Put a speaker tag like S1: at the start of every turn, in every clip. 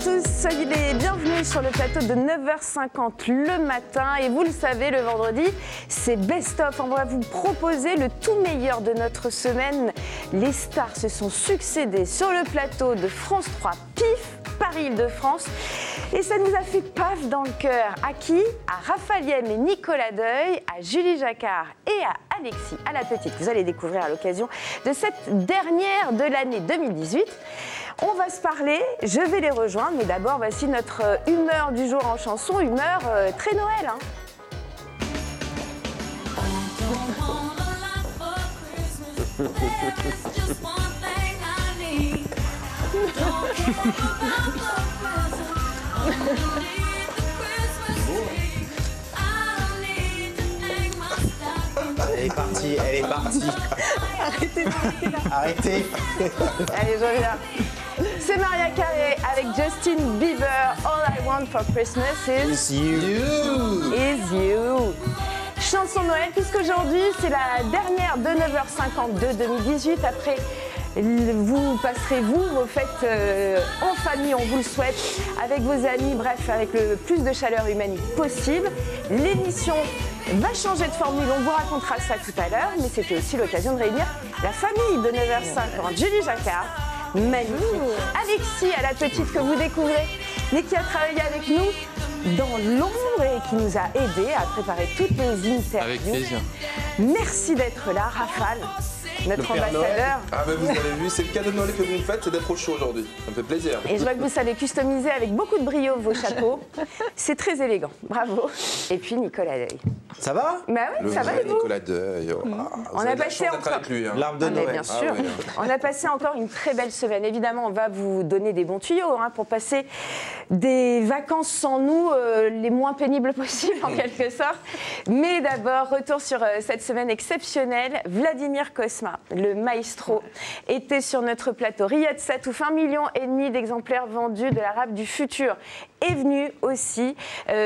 S1: tous, soyez les bienvenus sur le plateau de 9h50 le matin. Et vous le savez, le vendredi, c'est Best of. On va vous proposer le tout meilleur de notre semaine. Les stars se sont succédées sur le plateau de France 3 PIF, Paris-Île-de-France. Et ça nous a fait paf dans le cœur. À qui? À Raphaël Yem et Nicolas Deuil, à Julie Jacquard et à Alexis, à la petite. Vous allez découvrir à l'occasion de cette dernière de l'année 2018. On va se parler, je vais les rejoindre, mais d'abord voici notre humeur du jour en chanson, humeur très Noël. Hein.
S2: Elle est partie, elle est partie.
S1: Arrêtez d'arrêter là.
S2: Arrêtez.
S1: Allez, je reviens. C'est Mariah Carey avec Justin Bieber. All I want for Christmas is you. Chanson Noël, puisqu'aujourd'hui, c'est la dernière de 9h52 2018. Après, vous passerez vos fêtes en famille, on vous le souhaite, avec vos amis, bref, avec le plus de chaleur humaine possible. L'émission va changer de formule, on vous racontera ça tout à l'heure, mais c'était aussi l'occasion de réunir la famille de 9h50. Julie Jacquard, magnifique. Alexis, à la petite que vous découvrez, mais qui a travaillé avec nous dans l'ombre et qui nous a aidés à préparer toutes les interviews.
S3: Avec plaisir.
S1: Merci d'être là, Raphaël, notre ambassadeur.
S4: Ah ben vous avez vu, c'est le cadeau de Noël que vous me faites, c'est d'être au chaud aujourd'hui. Ça me fait plaisir.
S1: Et je vois que vous savez customiser avec beaucoup de brio vos chapeaux. C'est très élégant, bravo. Et puis Nicolas Deuil.
S2: Ça va?
S1: Bah oui, ça va et vous?
S4: Nicolas Deuil. Oh,
S1: On a passé encore
S4: avec lui, hein.
S2: L'arbre de Noël.
S1: bien sûr.
S4: Ah oui.
S1: On a passé encore une très belle semaine. Évidemment, on va vous donner des bons tuyaux pour passer des vacances sans nous les moins pénibles possibles en quelque sorte. Mais d'abord, retour sur cette semaine exceptionnelle. Vladimir Cosma, le maestro, était sur notre plateau. Riyad Satouf, 1,5 million d'exemplaires vendus de la rap du futur, est venu aussi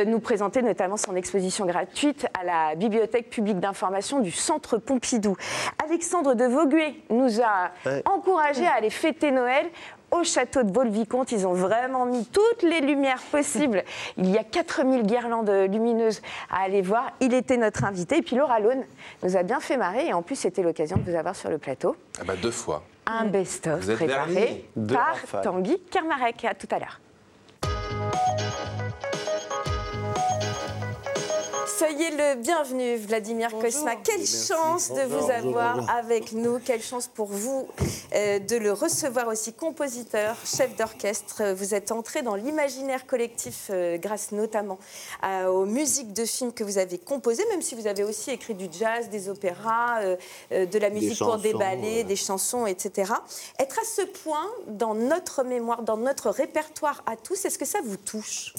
S1: nous présenter notamment son exposition gratuite à la Bibliothèque publique d'information du Centre Pompidou. Alexandre de Vaugué nous a encouragés à aller fêter Noël au château de Vaux-le-Vicomte. Ils ont vraiment mis toutes les lumières possibles. Il y a 4000 guirlandes lumineuses à aller voir. Il était notre invité. Et puis Laura Lone nous a bien fait marrer. Et en plus, c'était l'occasion de vous avoir sur le plateau.
S4: Ah bah 2 fois.
S1: Un best-of
S4: Vous êtes
S1: préparé
S2: dernier.
S1: par
S2: Raphaël.
S1: Tanguy Kermarek. À tout à l'heure. Soyez le bienvenu, Vladimir Cosma. Quelle chance de vous avoir avec nous. Quelle chance pour vous de le recevoir aussi. Compositeur, chef d'orchestre. Vous êtes entré dans l'imaginaire collectif grâce notamment aux musiques de films que vous avez composées, même si vous avez aussi écrit du jazz, des opéras, de la musique pour des ballets, des chansons, etc. Être à ce point dans notre mémoire, dans notre répertoire à tous, est-ce que ça vous touche ?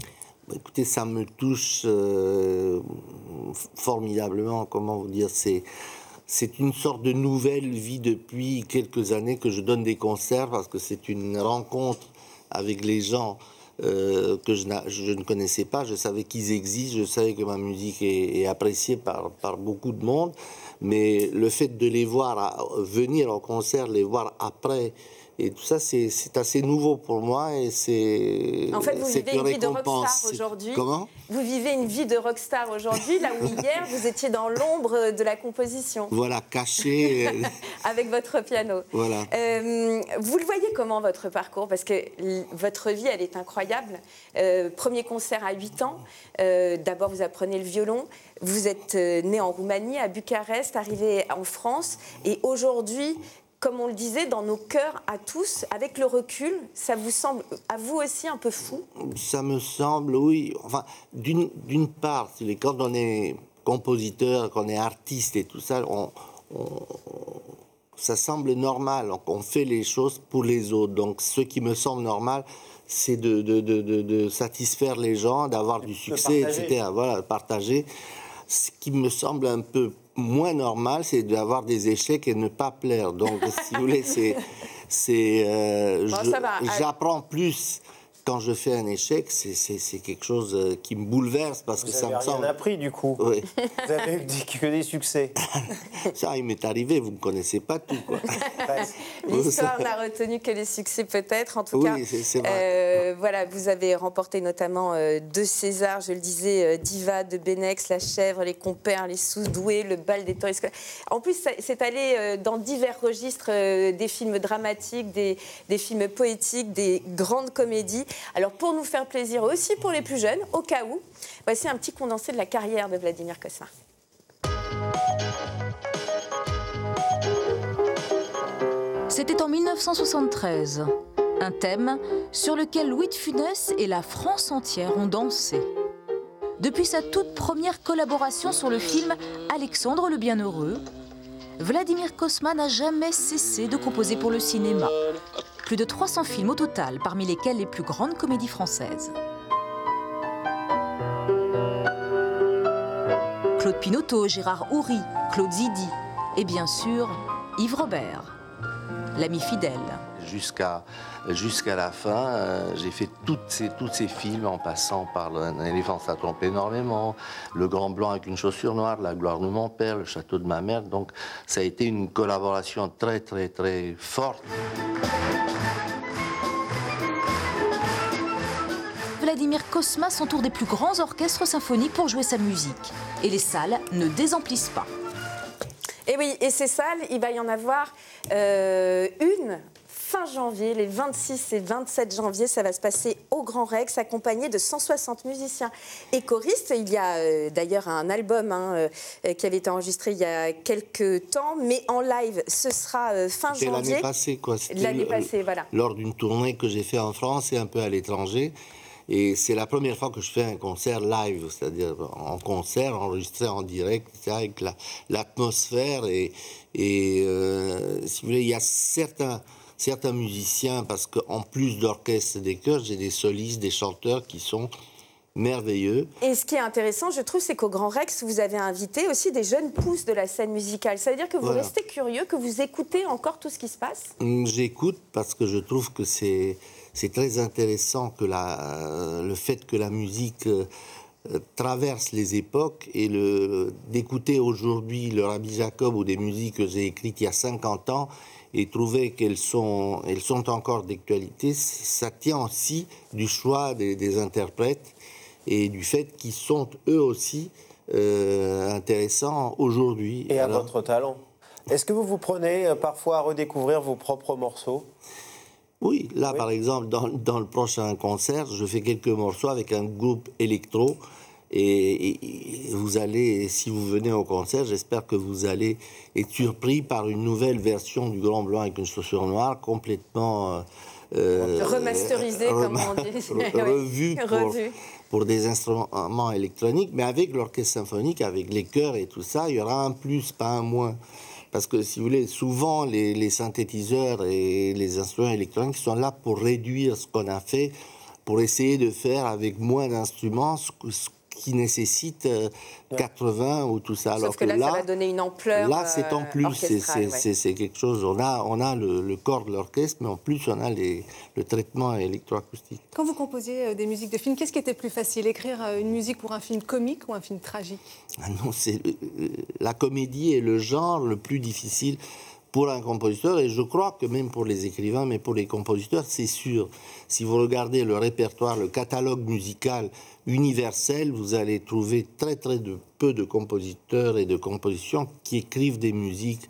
S5: Écoutez, ça me touche formidablement, comment vous dire, c'est une sorte de nouvelle vie depuis quelques années que je donne des concerts parce que c'est une rencontre avec les gens que je ne connaissais pas. Je savais qu'ils existent, je savais que ma musique est appréciée par beaucoup de monde, mais le fait de les voir venir au concert, les voir après, et tout ça, c'est assez nouveau pour moi et c'est.
S1: En fait, vous vivez une vie de rockstar aujourd'hui.
S5: Comment ?
S1: Vous vivez une vie de rockstar aujourd'hui, là où hier, vous étiez dans l'ombre de la composition.
S5: Voilà, caché.
S1: Avec votre piano.
S5: Voilà.
S1: Vous le voyez comment, votre parcours ? Parce que votre vie, elle est incroyable. Premier concert à 8 ans. D'abord, vous apprenez le violon. Vous êtes né en Roumanie, à Bucarest, arrivé en France. Et aujourd'hui, comme on le disait, dans nos cœurs à tous, avec le recul, ça vous semble à vous aussi un peu fou ?
S5: Ça me semble, oui. Enfin, d'une part, quand on est compositeur, quand on est artiste et tout ça, ça semble normal. On fait les choses pour les autres. Donc, ce qui me semble normal, c'est de satisfaire les gens, d'avoir du succès, etc. Voilà, partager. Ce qui me semble un peu moins normal, c'est d'avoir des échecs et ne pas plaire. Donc, si vous voulez, j'apprends plus quand je fais un échec. C'est quelque chose qui me bouleverse parce que ça me semble.
S2: Vous avez rien appris du coup.
S5: Oui.
S2: Vous avez eu que des succès.
S5: Ça, il m'est arrivé. Vous ne connaissez pas tout, quoi.
S1: L'histoire n'a retenu que les succès peut-être. En tout
S5: Oui,
S1: cas,
S5: c'est vrai.
S1: voilà, vous avez remporté notamment 2 Césars, je le disais, Diva de Benex, La Chèvre, Les Compères, Les Sous-Doués, Le Bal des touristes. En plus, c'est allé dans divers registres, des films dramatiques, des films poétiques, des grandes comédies. Alors pour nous faire plaisir aussi pour les plus jeunes, au cas où, voici un petit condensé de la carrière de Vladimir Cosma.
S3: C'était en 1973, un thème sur lequel Louis de Funès et la France entière ont dansé. Depuis sa toute première collaboration sur le film Alexandre le Bienheureux, Vladimir Cosma n'a jamais cessé de composer pour le cinéma. Plus de 300 films au total, parmi lesquels les plus grandes comédies françaises. Claude Pinoteau, Gérard Houry, Claude Zidi et bien sûr Yves Robert. L'ami fidèle.
S5: Jusqu'à la fin, j'ai fait tous ces films en passant par Un éléphant ça trompe énormément, Le Grand Blanc avec une chaussure noire, La gloire de mon père, Le château de ma mère. Donc ça a été une collaboration très très très forte.
S3: Vladimir Cosma s'entoure des plus grands orchestres symphoniques pour jouer sa musique. Et les salles ne désemplissent pas.
S1: Et oui, et ces salles, il va y en avoir une fin janvier, les 26 et 27 janvier, ça va se passer au Grand Rex, accompagné de 160 musiciens et choristes. Il y a d'ailleurs un album qui avait été enregistré il y a quelques temps, mais en live, ce sera fin janvier.
S5: C'était l'année passée, quoi.
S1: L'année passée, voilà.
S5: Lors d'une tournée que j'ai fait en France et un peu à l'étranger. Et c'est la première fois que je fais un concert live, c'est-à-dire en concert, enregistré en direct, avec l'atmosphère. Et si vous voulez, il y a certains musiciens, parce qu'en plus d'orchestre et des chœurs, j'ai des solistes, des chanteurs qui sont merveilleux.
S1: Et ce qui est intéressant, je trouve, c'est qu'au Grand Rex, vous avez invité aussi des jeunes pousses de la scène musicale. Ça veut dire que vous restez curieux, que vous écoutez encore tout ce qui se passe ?
S5: J'écoute parce que je trouve que c'est très intéressant que le fait que la musique traverse les époques et d'écouter aujourd'hui le Rabbi Jacob ou des musiques que j'ai écrites il y a 50 ans et trouver qu'elles sont encore d'actualité, ça tient aussi du choix des interprètes et du fait qu'ils sont eux aussi intéressants aujourd'hui.
S2: Et à votre talent. Est-ce que vous vous prenez parfois à redécouvrir vos propres morceaux ?
S5: Oui, là par exemple, dans le prochain concert, je fais quelques morceaux avec un groupe électro. Et vous allez, si vous venez au concert, j'espère que vous allez être surpris par une nouvelle version du Grand Blanc avec une chaussure noire complètement
S1: remasterisée, comme on dit.
S5: Revue pour des instruments électroniques, mais avec l'orchestre symphonique, avec les chœurs et tout ça, il y aura un plus, pas un moins. Parce que, si vous voulez, souvent, les synthétiseurs et les instruments électroniques sont là pour réduire ce qu'on a fait, pour essayer de faire avec moins d'instruments ce qui nécessite 80 ou tout ça.
S1: Sauf que là, ça va donner une ampleur.
S5: Là, c'est en plus, c'est quelque chose. On a le corps de l'orchestre, mais en plus, on a le traitement électroacoustique.
S6: Quand vous composiez des musiques de films, qu'est-ce qui était plus facile, écrire une musique pour un film comique ou un film tragique ?
S5: Non, la comédie est le genre le plus difficile pour un compositeur, et je crois que même pour les écrivains, mais pour les compositeurs, c'est sûr. Si vous regardez le répertoire, le catalogue musical universel, vous allez trouver très peu de compositeurs et de compositions qui écrivent des musiques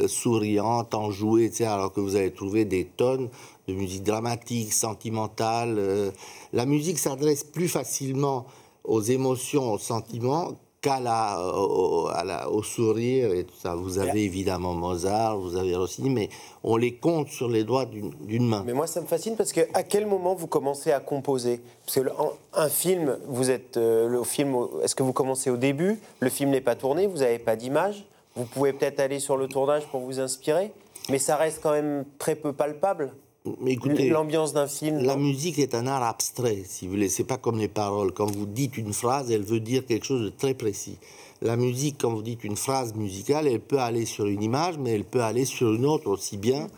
S5: souriantes, enjouées, etc., alors que vous allez trouver des tonnes de musique dramatique, sentimentale. La musique s'adresse plus facilement aux émotions, aux sentiments, au sourire et tout ça. Vous avez évidemment Mozart, vous avez Rossini, mais on les compte sur les doigts d'une main.
S2: Mais moi, ça me fascine parce qu'à quel moment vous commencez à composer ? Parce que un film, vous êtes est-ce que vous commencez au début ? Le film n'est pas tourné, vous n'avez pas d'image. Vous pouvez peut-être aller sur le tournage pour vous inspirer, mais ça reste quand même très peu palpable.
S5: Mais écoutez,
S2: l'ambiance d'un film.
S5: La musique est un art abstrait, si vous voulez. C'est pas comme les paroles. Quand vous dites une phrase, elle veut dire quelque chose de très précis. La musique, quand vous dites une phrase musicale, elle peut aller sur une image, mais elle peut aller sur une autre aussi bien.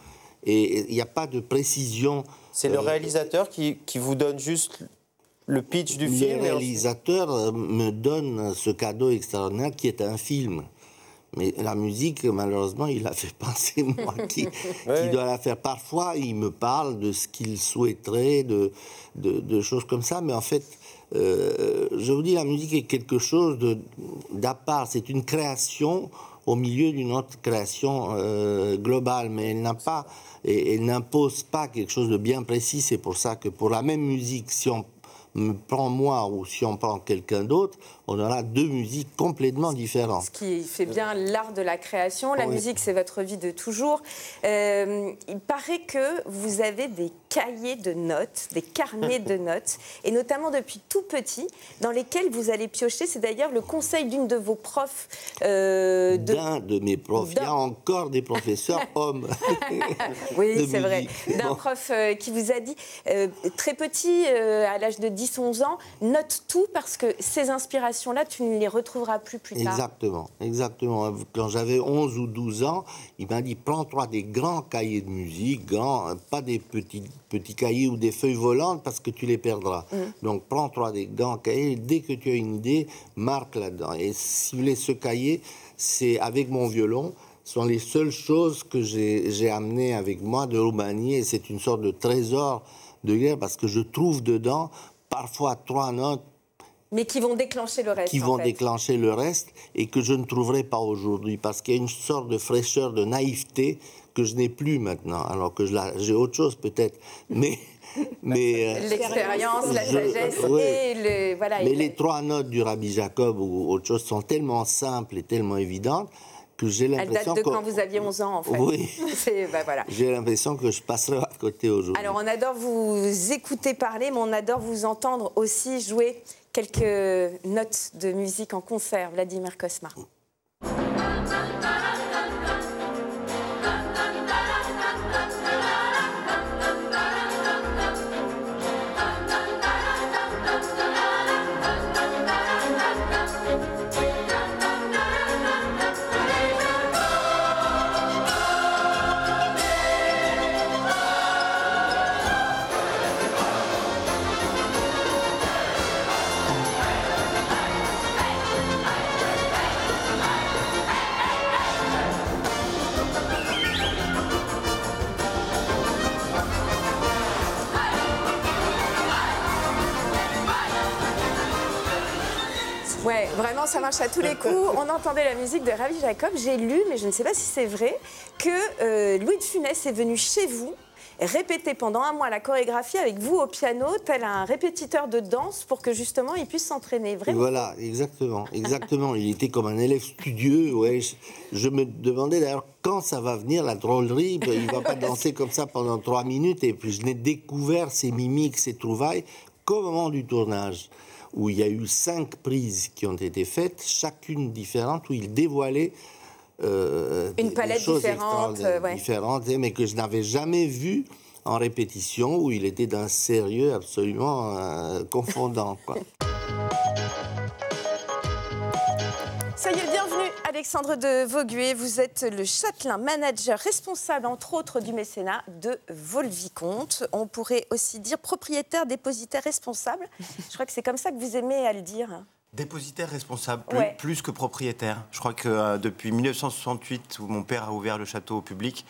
S5: Et il n'y a pas de précision.
S2: C'est le réalisateur qui vous donne juste le pitch du film.
S5: Le réalisateur me donne ce cadeau extraordinaire qui est un film. Mais la musique, malheureusement, il la fait pas, c'est moi qui dois la faire. Parfois, il me parle de ce qu'il souhaiterait, de choses comme ça, mais en fait, je vous dis, la musique est quelque chose d'à part. C'est une création au milieu d'une autre création globale, mais elle n'a pas, et elle n'impose pas quelque chose de bien précis. C'est pour ça que pour la même musique, si on me prend moi ou si on prend quelqu'un d'autre, on aura deux musiques complètement différentes.
S1: Ce qui fait bien l'art de la création. La musique, c'est votre vie de toujours. Il paraît que vous avez des cahiers de notes, des carnets de notes, et notamment depuis tout petit, dans lesquels vous allez piocher. C'est d'ailleurs le conseil d'une de vos profs.
S5: D'un de mes profs. Il y a encore des professeurs hommes.
S1: Oui, c'est vrai. D'un prof qui vous a dit, très petit, à l'âge de 10-11 ans, note tout parce que ces inspirations-là, tu ne les retrouveras plus tard.
S5: Exactement. Quand j'avais 11 ou 12 ans, il m'a dit, prends-toi des grands cahiers de musique, pas des petits cahiers ou des feuilles volantes parce que tu les perdras. Donc prends-toi des grands cahiers, et dès que tu as une idée, marque là-dedans. Et si vous voulez, ce cahier, c'est avec mon violon, ce sont les seules choses que j'ai amenées avec moi de Roumanie, et c'est une sorte de trésor de guerre parce que je trouve dedans parfois 3 notes.
S1: Mais qui vont déclencher le reste.
S5: Déclencher le reste et que je ne trouverai pas aujourd'hui parce qu'il y a une sorte de fraîcheur, de naïveté que je n'ai plus maintenant. Alors que j'ai autre chose peut-être, mais
S1: l'expérience, la sagesse et voilà.
S5: Mais les 3 notes du Rabbi Jacob ou autre chose sont tellement simples et tellement évidentes que j'ai l'impression
S1: que... Elle date de quand vous aviez 11 ans, en fait.
S5: Oui.
S1: Voilà.
S5: J'ai l'impression que je passerai à côté aujourd'hui.
S1: Alors, on adore vous écouter parler, mais on adore vous entendre aussi jouer quelques notes de musique en concert. Vladimir Cosma. Ouais, vraiment, ça marche à tous les coups. On entendait la musique de Rabbi Jacob. J'ai lu, mais je ne sais pas si c'est vrai, que Louis de Funès est venu chez vous répéter pendant 1 mois la chorégraphie avec vous au piano, tel un répétiteur de danse, pour que justement il puisse s'entraîner. Vraiment.
S5: Voilà, exactement. Il était comme un élève studieux. Ouais. Je me demandais d'ailleurs quand ça va venir, la drôlerie. Il ne va pas danser comme ça pendant 3 minutes. Et puis je n'ai découvert ses mimiques, ses trouvailles qu'au moment du tournage, où il y a eu 5 prises qui ont été faites, chacune différente, où il dévoilait
S1: une palette
S5: des choses
S1: différentes,
S5: mais que je n'avais jamais vu en répétition, où il était d'un sérieux absolument confondant, quoi.
S1: Ça y est, bienvenue Alexandre de Vaugué. Vous êtes le châtelain manager responsable, entre autres, du mécénat de Vaux-le-Vicomte. On pourrait aussi dire propriétaire, dépositaire, responsable. Je crois que c'est comme ça que vous aimez à le dire.
S7: Dépositaire responsable, plus que propriétaire. Je crois que depuis 1968, où mon père a ouvert le château au public,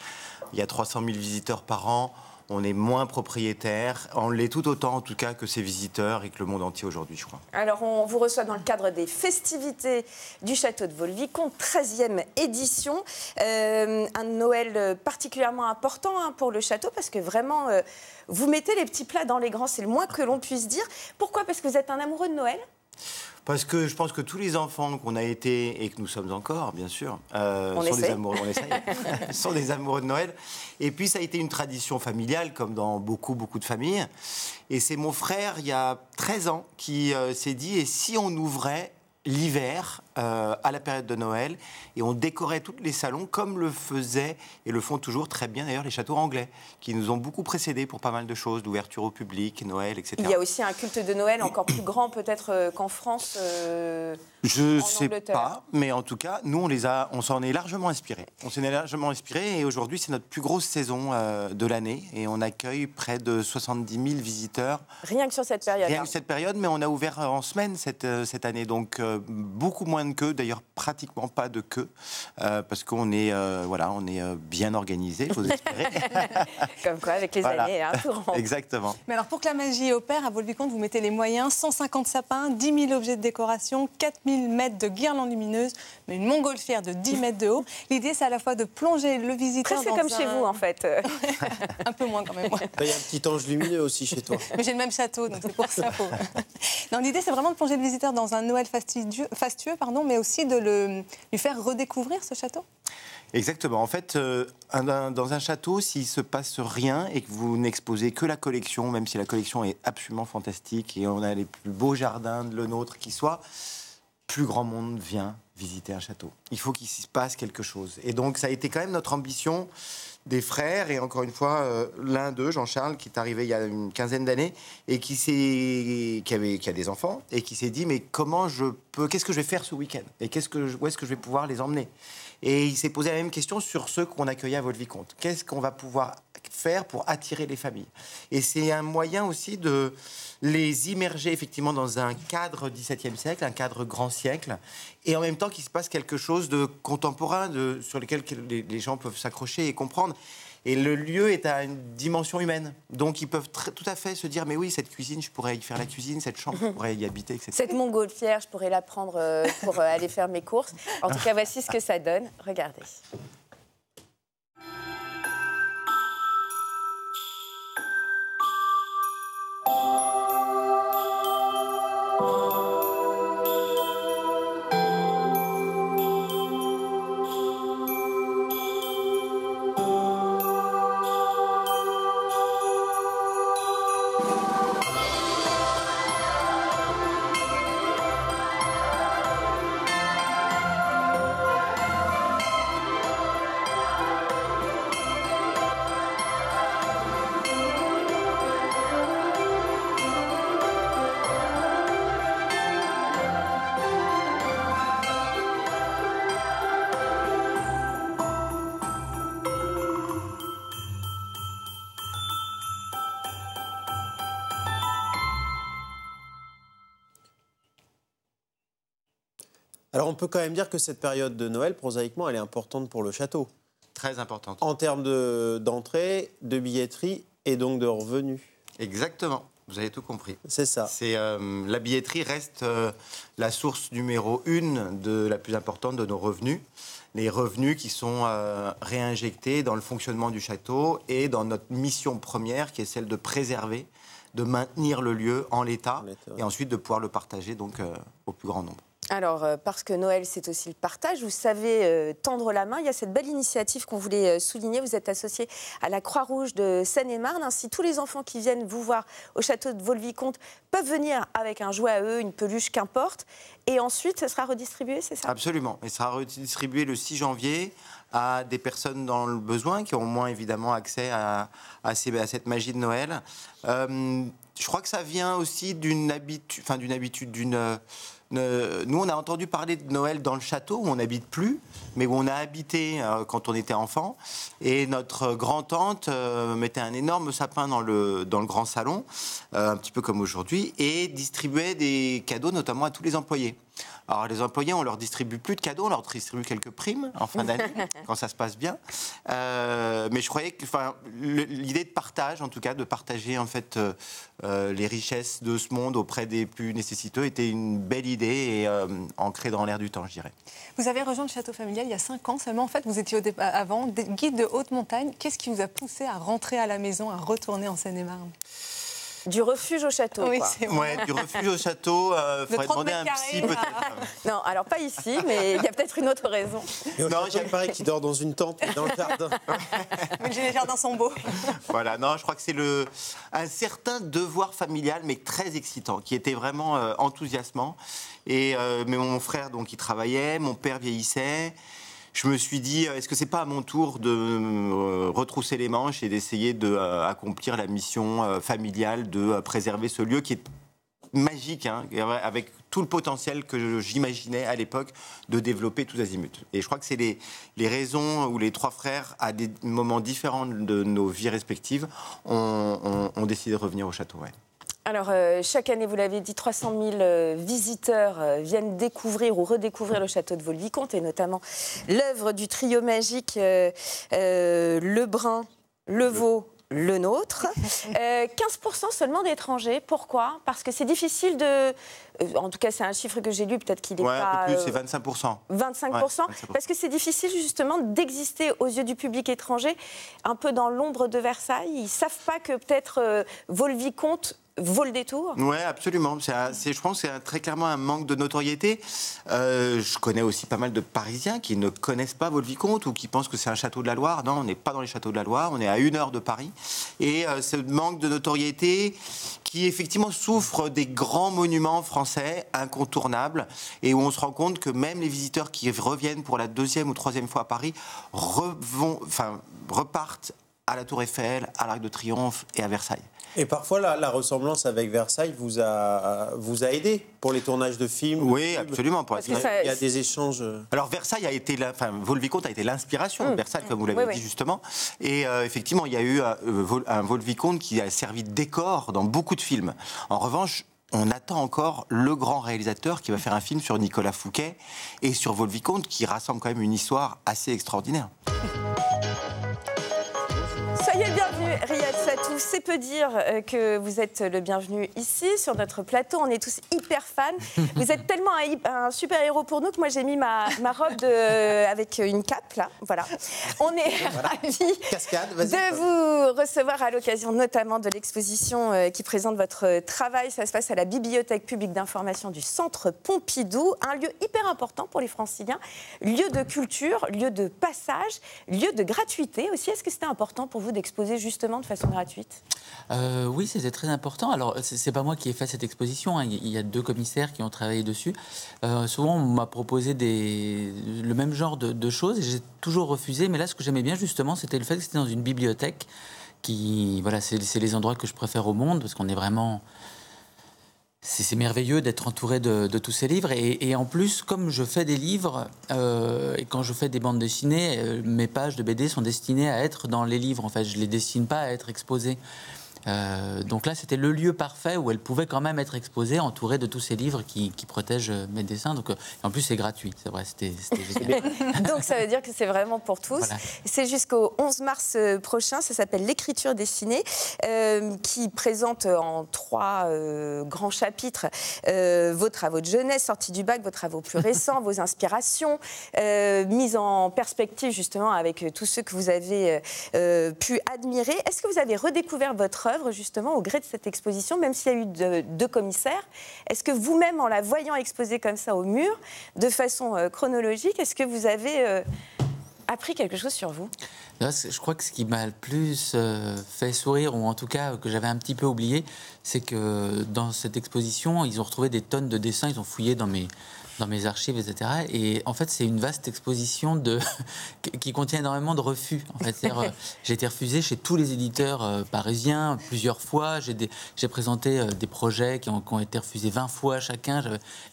S7: il y a 300 000 visiteurs par an. On est moins propriétaire. On l'est tout autant, en tout cas, que ces visiteurs et que le monde entier aujourd'hui, je crois.
S1: Alors, on vous reçoit dans le cadre des festivités du château de Vaux-le-Vicomte, 13e édition. Un Noël particulièrement important pour le château, parce que vraiment, vous mettez les petits plats dans les grands, c'est le moins que l'on puisse dire. Pourquoi ? Parce que vous êtes un amoureux de Noël ?
S7: Parce que je pense que tous les enfants qu'on a été, et que nous sommes encore, bien sûr, sont des amoureux de Noël. Et puis, ça a été une tradition familiale, comme dans beaucoup de familles. Et c'est mon frère, il y a 13 ans, qui s'est dit, et si on ouvrait l'hiver à la période de Noël, et on décorait tous les salons comme le faisaient et le font toujours très bien d'ailleurs les châteaux anglais, qui nous ont beaucoup précédés pour pas mal de choses, d'ouverture au public, Noël, etc.
S1: Il y a aussi un culte de Noël encore plus grand peut-être qu'en France.
S7: Je sais pas, mais en tout cas, nous on s'en est largement inspiré. On s'en est largement inspiré et aujourd'hui c'est notre plus grosse saison de l'année et on accueille près de 70 000 visiteurs.
S1: Rien que sur cette période.
S7: Rien que cette période, mais on a ouvert en semaine cette année, donc beaucoup moins de queue, d'ailleurs pratiquement pas de queue, parce qu'on est, bien organisé, j'ose espérer.
S1: Comme quoi, avec les années, tout rentre.
S7: Exactement.
S6: Mais alors, pour que la magie opère, à Vaux-le-Vicomte, vous mettez les moyens, 150 sapins, 10 000 objets de décoration, 4 000 mètres de guirlandes lumineuses, mais une montgolfière de 10 mètres de haut. L'idée, c'est à la fois de plonger le visiteur
S1: Presque comme chez vous, en fait.
S6: Un peu moins, quand même. Ouais.
S2: Il y a un petit ange lumineux aussi chez toi.
S6: Mais j'ai le même château, donc c'est pour ça. Non, l'idée, c'est vraiment de plonger le visiteur dans un Noël fastueux, mais aussi de lui faire redécouvrir ce château.
S7: Exactement. En fait, dans un château, s'il ne se passe rien et que vous n'exposez que la collection, même si la collection est absolument fantastique et on a les plus beaux jardins de le nôtre qui soient, plus grand monde vient visiter un château. Il faut qu'il se passe quelque chose. Et donc, ça a été quand même notre ambition des frères, et encore une fois, l'un d'eux, Jean-Charles, qui est arrivé il y a une quinzaine d'années, et qui a des enfants, et qui s'est dit, mais qu'est-ce que je vais faire ce week-end ? Et où est-ce que je vais pouvoir les emmener ? Et il s'est posé la même question sur ceux qu'on accueillait à Vaux-le-Vicomte. Qu'est-ce qu'on va pouvoir faire pour attirer les familles ? Et c'est un moyen aussi de les immerger effectivement dans un cadre XVIIe siècle, un cadre grand siècle, et en même temps qu'il se passe quelque chose de contemporain, sur lequel les gens peuvent s'accrocher et comprendre. Et le lieu est à une dimension humaine. Donc ils peuvent tout à fait se dire, mais oui, cette cuisine, je pourrais y faire la cuisine, cette chambre, je pourrais y habiter, etc.
S1: Cette montgolfière, je pourrais la prendre pour aller faire mes courses. En tout cas, voici ce que ça donne. Regardez.
S2: Alors on peut quand même dire que cette période de Noël, prosaïquement, elle est importante pour le château.
S7: Très importante.
S2: En termes d'entrée, de billetterie et donc de revenus.
S7: Exactement. Vous avez tout compris.
S2: C'est ça.
S7: La billetterie reste la source numéro 1 de la plus importante de nos revenus. Les revenus qui sont réinjectés dans le fonctionnement du château et dans notre mission première qui est celle de préserver, de maintenir le lieu en l'état et ensuite de pouvoir le partager donc, au plus grand nombre.
S1: Alors, parce que Noël, c'est aussi le partage, vous savez tendre la main. Il y a cette belle initiative qu'on voulait souligner. Vous êtes associé à la Croix-Rouge de Seine-et-Marne. Ainsi, tous les enfants qui viennent vous voir au château de Vaux-le-Vicomte peuvent venir avec un jouet à eux, une peluche, qu'importe. Et ensuite, ce sera redistribué, c'est ça ?
S7: Absolument. Et ça sera redistribué le 6 janvier à des personnes dans le besoin, qui ont moins évidemment accès à cette magie de Noël. Je crois que ça vient aussi d'une habitude, nous, on a entendu parler de Noël dans le château, où on n'habite plus, mais où on a habité quand on était enfant. Et notre grand-tante mettait un énorme sapin dans le grand salon, un petit peu comme aujourd'hui, et distribuait des cadeaux, notamment à tous les employés. Alors, les employés, on leur distribue plus de cadeaux, on leur distribue quelques primes en fin d'année, quand ça se passe bien. Mais je croyais que l'idée de partage, en tout cas, de partager en fait les richesses de ce monde auprès des plus nécessiteux, était une belle idée et ancrée dans l'air du temps, je dirais.
S6: Vous avez rejoint le château familial il y a 5 ans seulement. En fait, vous étiez avant guide de haute montagne. Qu'est-ce qui vous a poussé à rentrer à la maison, à retourner en Seine-et-Marne ?
S1: Du refuge au château,
S6: oui,
S1: quoi.
S6: C'est vrai.
S7: Ouais, du refuge au château, il faudrait demander à un psy peut-être.
S1: Non, alors pas ici, mais il y a peut-être une autre raison.
S2: Non, j'ai pareil qui dort dans une tente dans le jardin.
S6: Mais les jardins sont beaux.
S7: Voilà, non, je crois que c'est un certain devoir familial, mais très excitant, qui était vraiment enthousiasmant. Mais mon frère, donc, il travaillait, mon père vieillissait. Je me suis dit, est-ce que c'est pas à mon tour de retrousser les manches et d'essayer d'accomplir la mission familiale de préserver ce lieu qui est magique, hein, avec tout le potentiel que j'imaginais à l'époque de développer tous azimuts. Et je crois que c'est les raisons où les 3 frères, à des moments différents de nos vies respectives, ont décidé de revenir au château. Ouais.
S1: Alors, chaque année, vous l'avez dit, 300 000 visiteurs viennent découvrir ou redécouvrir le château de Vaux-le-Vicomte, et notamment l'œuvre du trio magique Lebrun, Le Vau, le nôtre. 15% seulement d'étrangers. Pourquoi? Parce que c'est difficile de... en tout cas, c'est un chiffre que j'ai lu, peut-être qu'il n'est pas...
S7: un peu plus, c'est 25%.
S1: 25%,
S7: Ouais, 25%.
S1: parce que c'est difficile justement d'exister aux yeux du public étranger, un peu dans l'ombre de Versailles. Ils ne savent pas que peut-être Vaux-le-Vicomte vaut le détour.
S7: Oui, absolument. Je pense que c'est très clairement un manque de notoriété. Je connais aussi pas mal de Parisiens qui ne connaissent pas Vaux-le-Vicomte ou qui pensent que c'est un château de la Loire. Non, on n'est pas dans les châteaux de la Loire, on est à 1 heure de Paris. Et ce manque de notoriété qui effectivement souffre des grands monuments français incontournables et où on se rend compte que même les visiteurs qui reviennent pour la 2e ou 3e fois à Paris repartent à la Tour Eiffel, à l'Arc de Triomphe et à Versailles.
S2: Et parfois, la ressemblance avec Versailles vous a aidé pour les tournages de films.
S7: Oui, absolument.
S2: Il y a des échanges.
S7: Alors Versailles a été, Vaux-le-Vicomte a été l'inspiration de Versailles, comme vous l'avez dit justement. Et effectivement, il y a eu un Vaux-le-Vicomte qui a servi de décor dans beaucoup de films. En revanche, on attend encore le grand réalisateur qui va faire un film sur Nicolas Fouquet et sur Vaux-le-Vicomte, qui rassemble quand même une histoire assez extraordinaire.
S1: Soyez bienvenue, Riyad Sattou. C'est peu dire que vous êtes le bienvenu ici, sur notre plateau. On est tous hyper fans. Vous êtes tellement un super-héros pour nous que moi, j'ai mis ma robe avec une cape, là. Voilà. On est ravis de vous recevoir à l'occasion notamment de l'exposition qui présente votre travail. Ça se passe à la Bibliothèque publique d'information du Centre Pompidou. Un lieu hyper important pour les Franciliens. Lieu de culture, lieu de passage, lieu de gratuité aussi. Est-ce que c'était important pour vous d'exposer justement de façon gratuite?
S8: Oui, c'était très important. Alors, c'est pas moi qui ai fait cette exposition, hein. Il y a 2 commissaires qui ont travaillé dessus. Souvent, on m'a proposé le même genre de choses et j'ai toujours refusé. Mais là, ce que j'aimais bien justement, c'était le fait que c'était dans une bibliothèque qui... Voilà, c'est les endroits que je préfère au monde parce qu'on est vraiment... C'est merveilleux d'être entouré de tous ces livres. Et en plus, comme je fais des livres, et quand je fais des bandes dessinées, mes pages de BD sont destinées à être dans les livres. En fait, je ne les destine pas à être exposées. Donc là, c'était le lieu parfait où elle pouvait quand même être exposée, entourée de tous ces livres qui protègent mes dessins. Donc, et en plus, c'est gratuit, c'est vrai, c'était génial.
S1: Donc ça veut dire que c'est vraiment pour tous. Voilà. C'est jusqu'au 11 mars prochain, ça s'appelle L'écriture dessinée, qui présente en 3 grands chapitres vos travaux de jeunesse, sortis du bac, vos travaux plus récents, vos inspirations, mises en perspective justement avec tous ceux que vous avez pu admirer. Est-ce que vous avez redécouvert votre œuvre justement au gré de cette exposition, même s'il y a eu 2 commissaires? Est-ce que vous-même, en la voyant exposée comme ça au mur, de façon chronologique, est-ce que vous avez appris quelque chose sur vous?
S8: Je crois que ce qui m'a le plus fait sourire, ou en tout cas que j'avais un petit peu oublié, c'est que dans cette exposition, ils ont retrouvé des tonnes de dessins, ils ont fouillé dans mes archives, etc. Et en fait, c'est une vaste exposition qui contient énormément de refus. En fait, j'ai été refusé chez tous les éditeurs parisiens plusieurs fois. J'ai présenté des projets qui ont été refusés 20 fois chacun.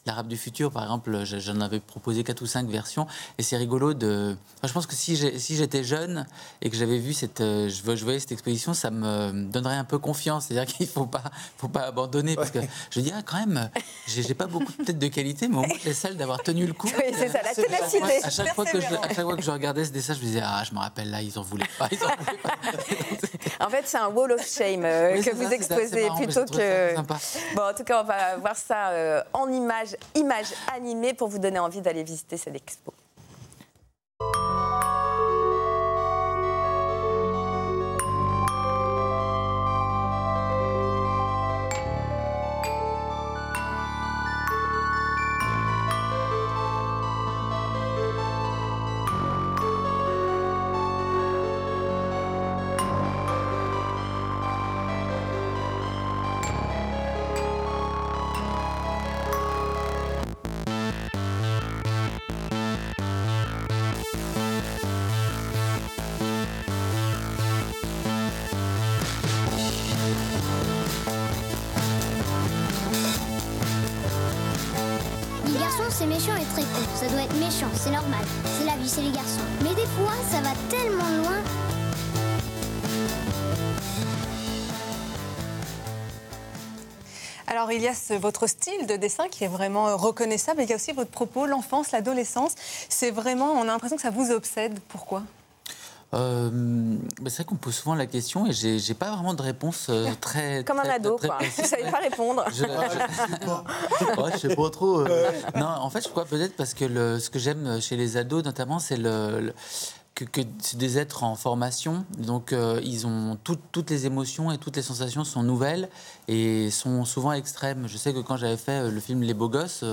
S8: L'Arabe du futur, par exemple, j'en avais proposé 4 ou 5 versions. Et c'est rigolo de... Enfin, je pense que si j'étais jeune et que j'avais vu je voyais cette exposition, ça me donnerait un peu confiance. C'est-à-dire qu'il faut pas abandonner. Parce que je dis, quand même, j'ai pas beaucoup peut-être de qualité, mais au moins, celle d'avoir tenu le coup.
S1: Oui, c'est ça, la ténacité.
S8: À chaque fois que je regardais ce dessin, je me disais, je me rappelle là, ils en voulaient pas.
S1: En fait, c'est un wall of shame que vous exposez plutôt que... Bon, en tout cas, on va voir ça en images animées pour vous donner envie d'aller visiter cette expo.
S9: C'est méchant et très con. Ça doit être méchant, c'est normal. C'est la vie, c'est les garçons. Mais des fois, ça va tellement loin.
S6: Alors, il y a votre style de dessin qui est vraiment reconnaissable. Il y a aussi votre propos, l'enfance, l'adolescence. C'est vraiment, on a l'impression que ça vous obsède. Pourquoi ?
S8: C'est vrai qu'on me pose souvent la question et j'ai pas vraiment de réponse très...
S1: Comme un ado, quoi. Vous savez pas répondre.
S8: Je sais pas trop. Non, en fait, je crois peut-être parce que ce que j'aime chez les ados, notamment, c'est que c'est des êtres en formation, donc ils ont toutes les émotions et toutes les sensations sont nouvelles et sont souvent extrêmes. Je sais que quand j'avais fait le film Les Beaux Gosses,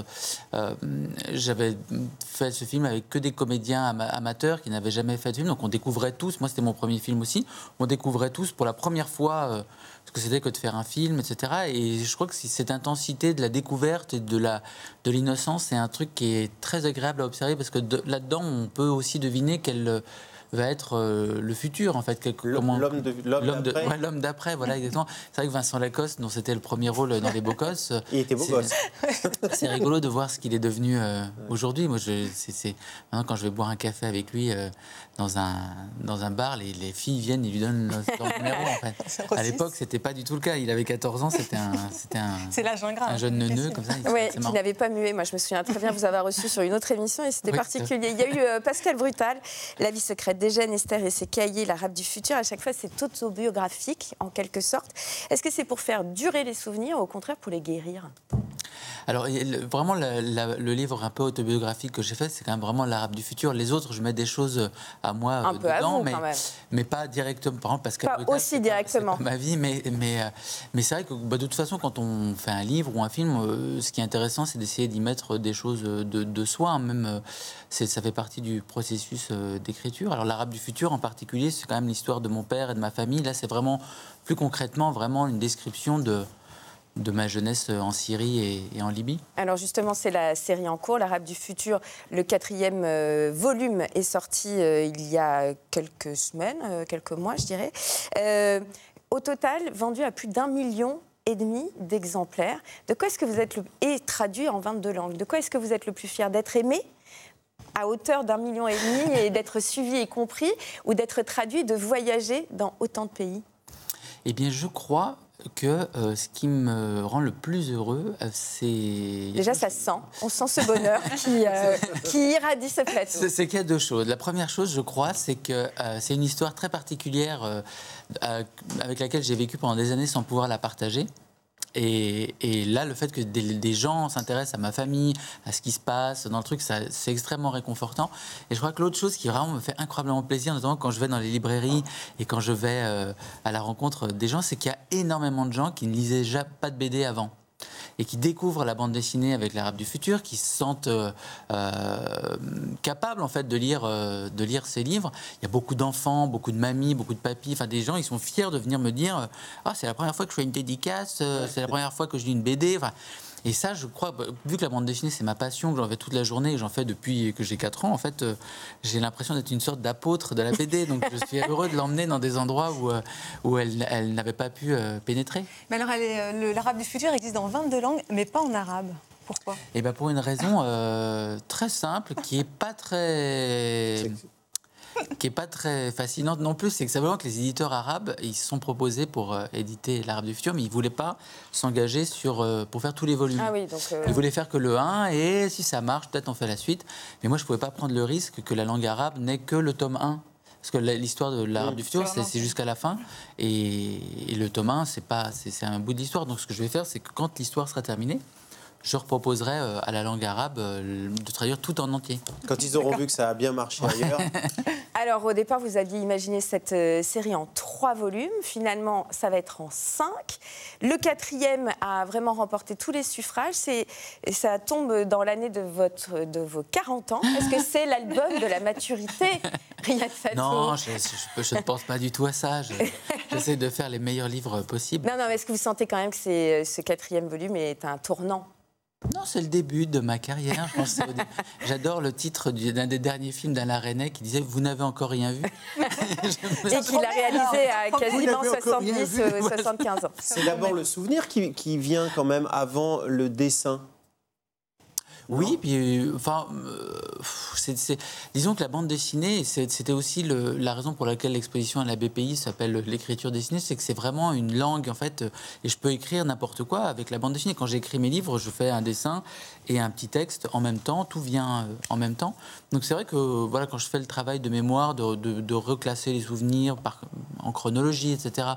S8: j'avais fait ce film avec que des comédiens amateurs qui n'avaient jamais fait de film, donc on découvrait tous, moi c'était mon premier film aussi, on découvrait tous pour la première fois ce que c'était que de faire un film, etc. Et je crois que cette intensité de la découverte et de l'innocence, c'est un truc qui est très agréable à observer parce que là-dedans, on peut aussi deviner quel va être le futur, en fait. L'homme d'après, voilà, exactement. C'est vrai que Vincent Lacoste, dont c'était le premier rôle dans Les Beaux Gosses...
S2: Il était beau gosse.
S8: C'est rigolo de voir ce qu'il est devenu aujourd'hui. Moi, maintenant, quand je vais boire un café avec lui dans un bar, les filles viennent et lui donnent leur numéro, en fait. À l'époque, c'était pas du tout le cas. Il avait 14 ans, c'était un jeune neuneu, comme ça.
S1: Oui, qui n'avait pas mué. Moi, je me souviens très bien vous avoir reçu sur une autre émission et c'était particulier. Il y a eu Pascal Brutal, La vie secrète d'Eugène, Esther et ses cahiers, La rap du futur. À chaque fois, c'est autobiographique, en quelque sorte. Est-ce que c'est pour faire durer les souvenirs ou au contraire pour les guérir ?
S8: Alors, vraiment, le livre un peu autobiographique que j'ai fait, c'est quand même vraiment l'Arabe du futur. Les autres, je mets des choses à moi
S1: un peu
S8: dedans,
S1: à vous, quand même.
S8: Mais pas directement. Par exemple, Pascal
S1: Brutal, aussi directement.
S8: C'est pas ma vie, mais c'est vrai que de toute façon, quand on fait un livre ou un film, ce qui est intéressant, c'est d'essayer d'y mettre des choses de soi. Même, ça fait partie du processus d'écriture. Alors, l'Arabe du futur, en particulier, c'est quand même l'histoire de mon père et de ma famille. Là, c'est vraiment, plus concrètement, vraiment une description de ma jeunesse en Syrie et en Libye. Alors
S1: justement, c'est la série en cours, l'Arabe du futur. Le 4e volume est sorti il y a quelques semaines, quelques mois, je dirais. Au total, vendu à plus d'1,5 million d'exemplaires. De quoi est-ce que vous êtes et traduit en 22 langues. De quoi est-ce que vous êtes le plus fier ? D'être aimé à hauteur d'1,5 million et d'être suivi et compris, ou d'être traduit, de voyager dans autant de pays ?
S8: Eh bien, je crois que ce qui me rend le plus heureux, c'est...
S1: Déjà, ça se sent. On sent ce bonheur qui irradie ce plateau.
S8: C'est qu'il y a deux choses. La première chose, je crois, c'est que c'est une histoire très particulière avec laquelle j'ai vécu pendant des années sans pouvoir la partager. Et là, le fait que des gens s'intéressent à ma famille, à ce qui se passe dans le truc, c'est extrêmement réconfortant. Et je crois que l'autre chose qui vraiment me fait incroyablement plaisir, notamment quand je vais dans les librairies et quand je vais à la rencontre des gens, c'est qu'il y a énormément de gens qui ne lisaient pas de BD avant et qui découvrent la bande dessinée avec l'Arabe du futur, qui se sentent capables en fait de lire ces livres. Il y a beaucoup d'enfants, beaucoup de mamies, beaucoup de papis, enfin des gens, ils sont fiers de venir me dire c'est la première fois que je fais une dédicace, c'est la première fois que je lis une BD. Enfin, et ça, je crois, vu que la bande dessinée, c'est ma passion, que j'en fais toute la journée, que j'en fais depuis que j'ai 4 ans, en fait, j'ai l'impression d'être une sorte d'apôtre de la BD. Donc, je suis heureux de l'emmener dans des endroits où elle n'avait pas pu pénétrer.
S6: Mais alors, l'Arabe du futur existe dans 22 langues, mais pas en arabe. Pourquoi ?
S8: Eh bien, pour une raison très simple, qui n'est pas très fascinante non plus, c'est que simplement que les éditeurs arabes, ils se sont proposés pour éditer l'Arabe du futur, mais ils ne voulaient pas s'engager pour faire tous les volumes.
S1: Ah oui, donc
S8: Ils voulaient faire que le 1, et si ça marche, peut-être on fait la suite. Mais moi, je ne pouvais pas prendre le risque que la langue arabe n'ait que le tome 1. Parce que l'histoire de l'Arabe du futur, c'est jusqu'à la fin. Et le tome 1, c'est un bout de l'histoire. Donc ce que je vais faire, c'est que quand l'histoire sera terminée, je reproposerai à la langue arabe de traduire tout en entier.
S2: Quand ils auront vu que ça a bien marché ailleurs.
S1: Alors, au départ, vous aviez imaginé cette série en 3 volumes. Finalement, ça va être en 5. Le 4e a vraiment remporté tous les suffrages. Ça tombe dans l'année de vos 40 ans. Est-ce que c'est l'album de la maturité, Riyad Satour ?
S8: Non, je ne pense pas du tout à ça. J'essaie de faire les meilleurs livres possibles.
S1: Non, mais est-ce que vous sentez quand même que ce 4e volume est un tournant ?
S8: Non, c'est le début de ma carrière. Je pense j'adore le titre d'un des derniers films d'Alain Resnais qui disait « Vous n'avez encore rien vu ».
S1: Et qu'il a réalisé à quasiment 70-75 ans.
S2: C'est d'abord le souvenir qui vient quand même avant le dessin.
S8: Oui, puis disons que la bande dessinée, c'était aussi la raison pour laquelle l'exposition à la BPI s'appelle l'écriture dessinée, c'est que c'est vraiment une langue en fait, et je peux écrire n'importe quoi avec la bande dessinée. Quand j'écris mes livres, je fais un dessin et un petit texte en même temps, tout vient en même temps. Donc c'est vrai que voilà, quand je fais le travail de mémoire, de reclasser les souvenirs en chronologie, etc.,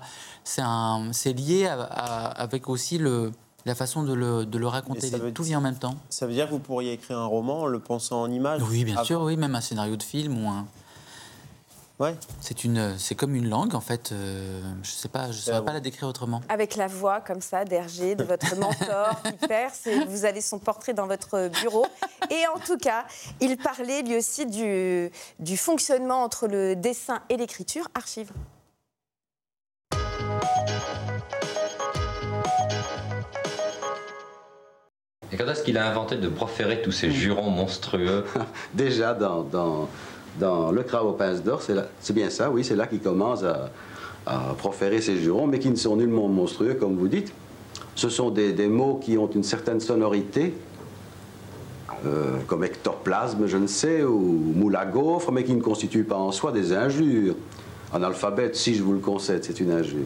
S8: c'est lié avec aussi la façon de le raconter. Tout vient en même temps.
S2: Ça veut dire que vous pourriez écrire un roman en le pensant en images?
S8: Oui, bien sûr, oui, même un scénario de film ou un...
S2: Ouais.
S8: C'est comme une langue, en fait. Je sais pas, je ne saurais pas la décrire autrement.
S1: Avec la voix, comme ça, d'Hergé, de votre mentor qui perce, et vous avez son portrait dans votre bureau. Et en tout cas, il parlait lui aussi du fonctionnement entre le dessin et l'écriture. Archive.
S10: Et quand est-ce qu'il a inventé de proférer tous ces jurons monstrueux?
S11: Déjà, dans Le Crabe aux pinces d'or, c'est bien ça, oui, c'est là qu'il commence à proférer ces jurons, mais qui ne sont nullement monstrueux, comme vous dites. Ce sont des mots qui ont une certaine sonorité, comme ectoplasme, je ne sais, ou moule à gaufre, mais qui ne constituent pas en soi des injures. Analphabète, si je vous le concède, c'est une injure.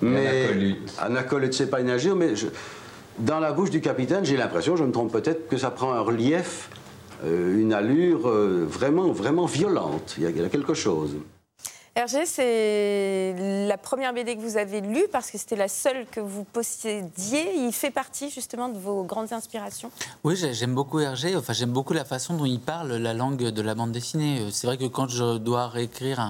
S11: Mais anacolute, c'est pas une injure, mais dans la bouche du capitaine, j'ai l'impression, je me trompe peut-être, que ça prend un relief, une allure vraiment, vraiment violente. Il y a quelque chose.
S1: Hergé, c'est la première BD que vous avez lue parce que c'était la seule que vous possédiez. Il fait partie justement de vos grandes inspirations.
S8: Oui, j'aime beaucoup Hergé. Enfin, j'aime beaucoup la façon dont il parle la langue de la bande dessinée. C'est vrai que quand je dois réécrire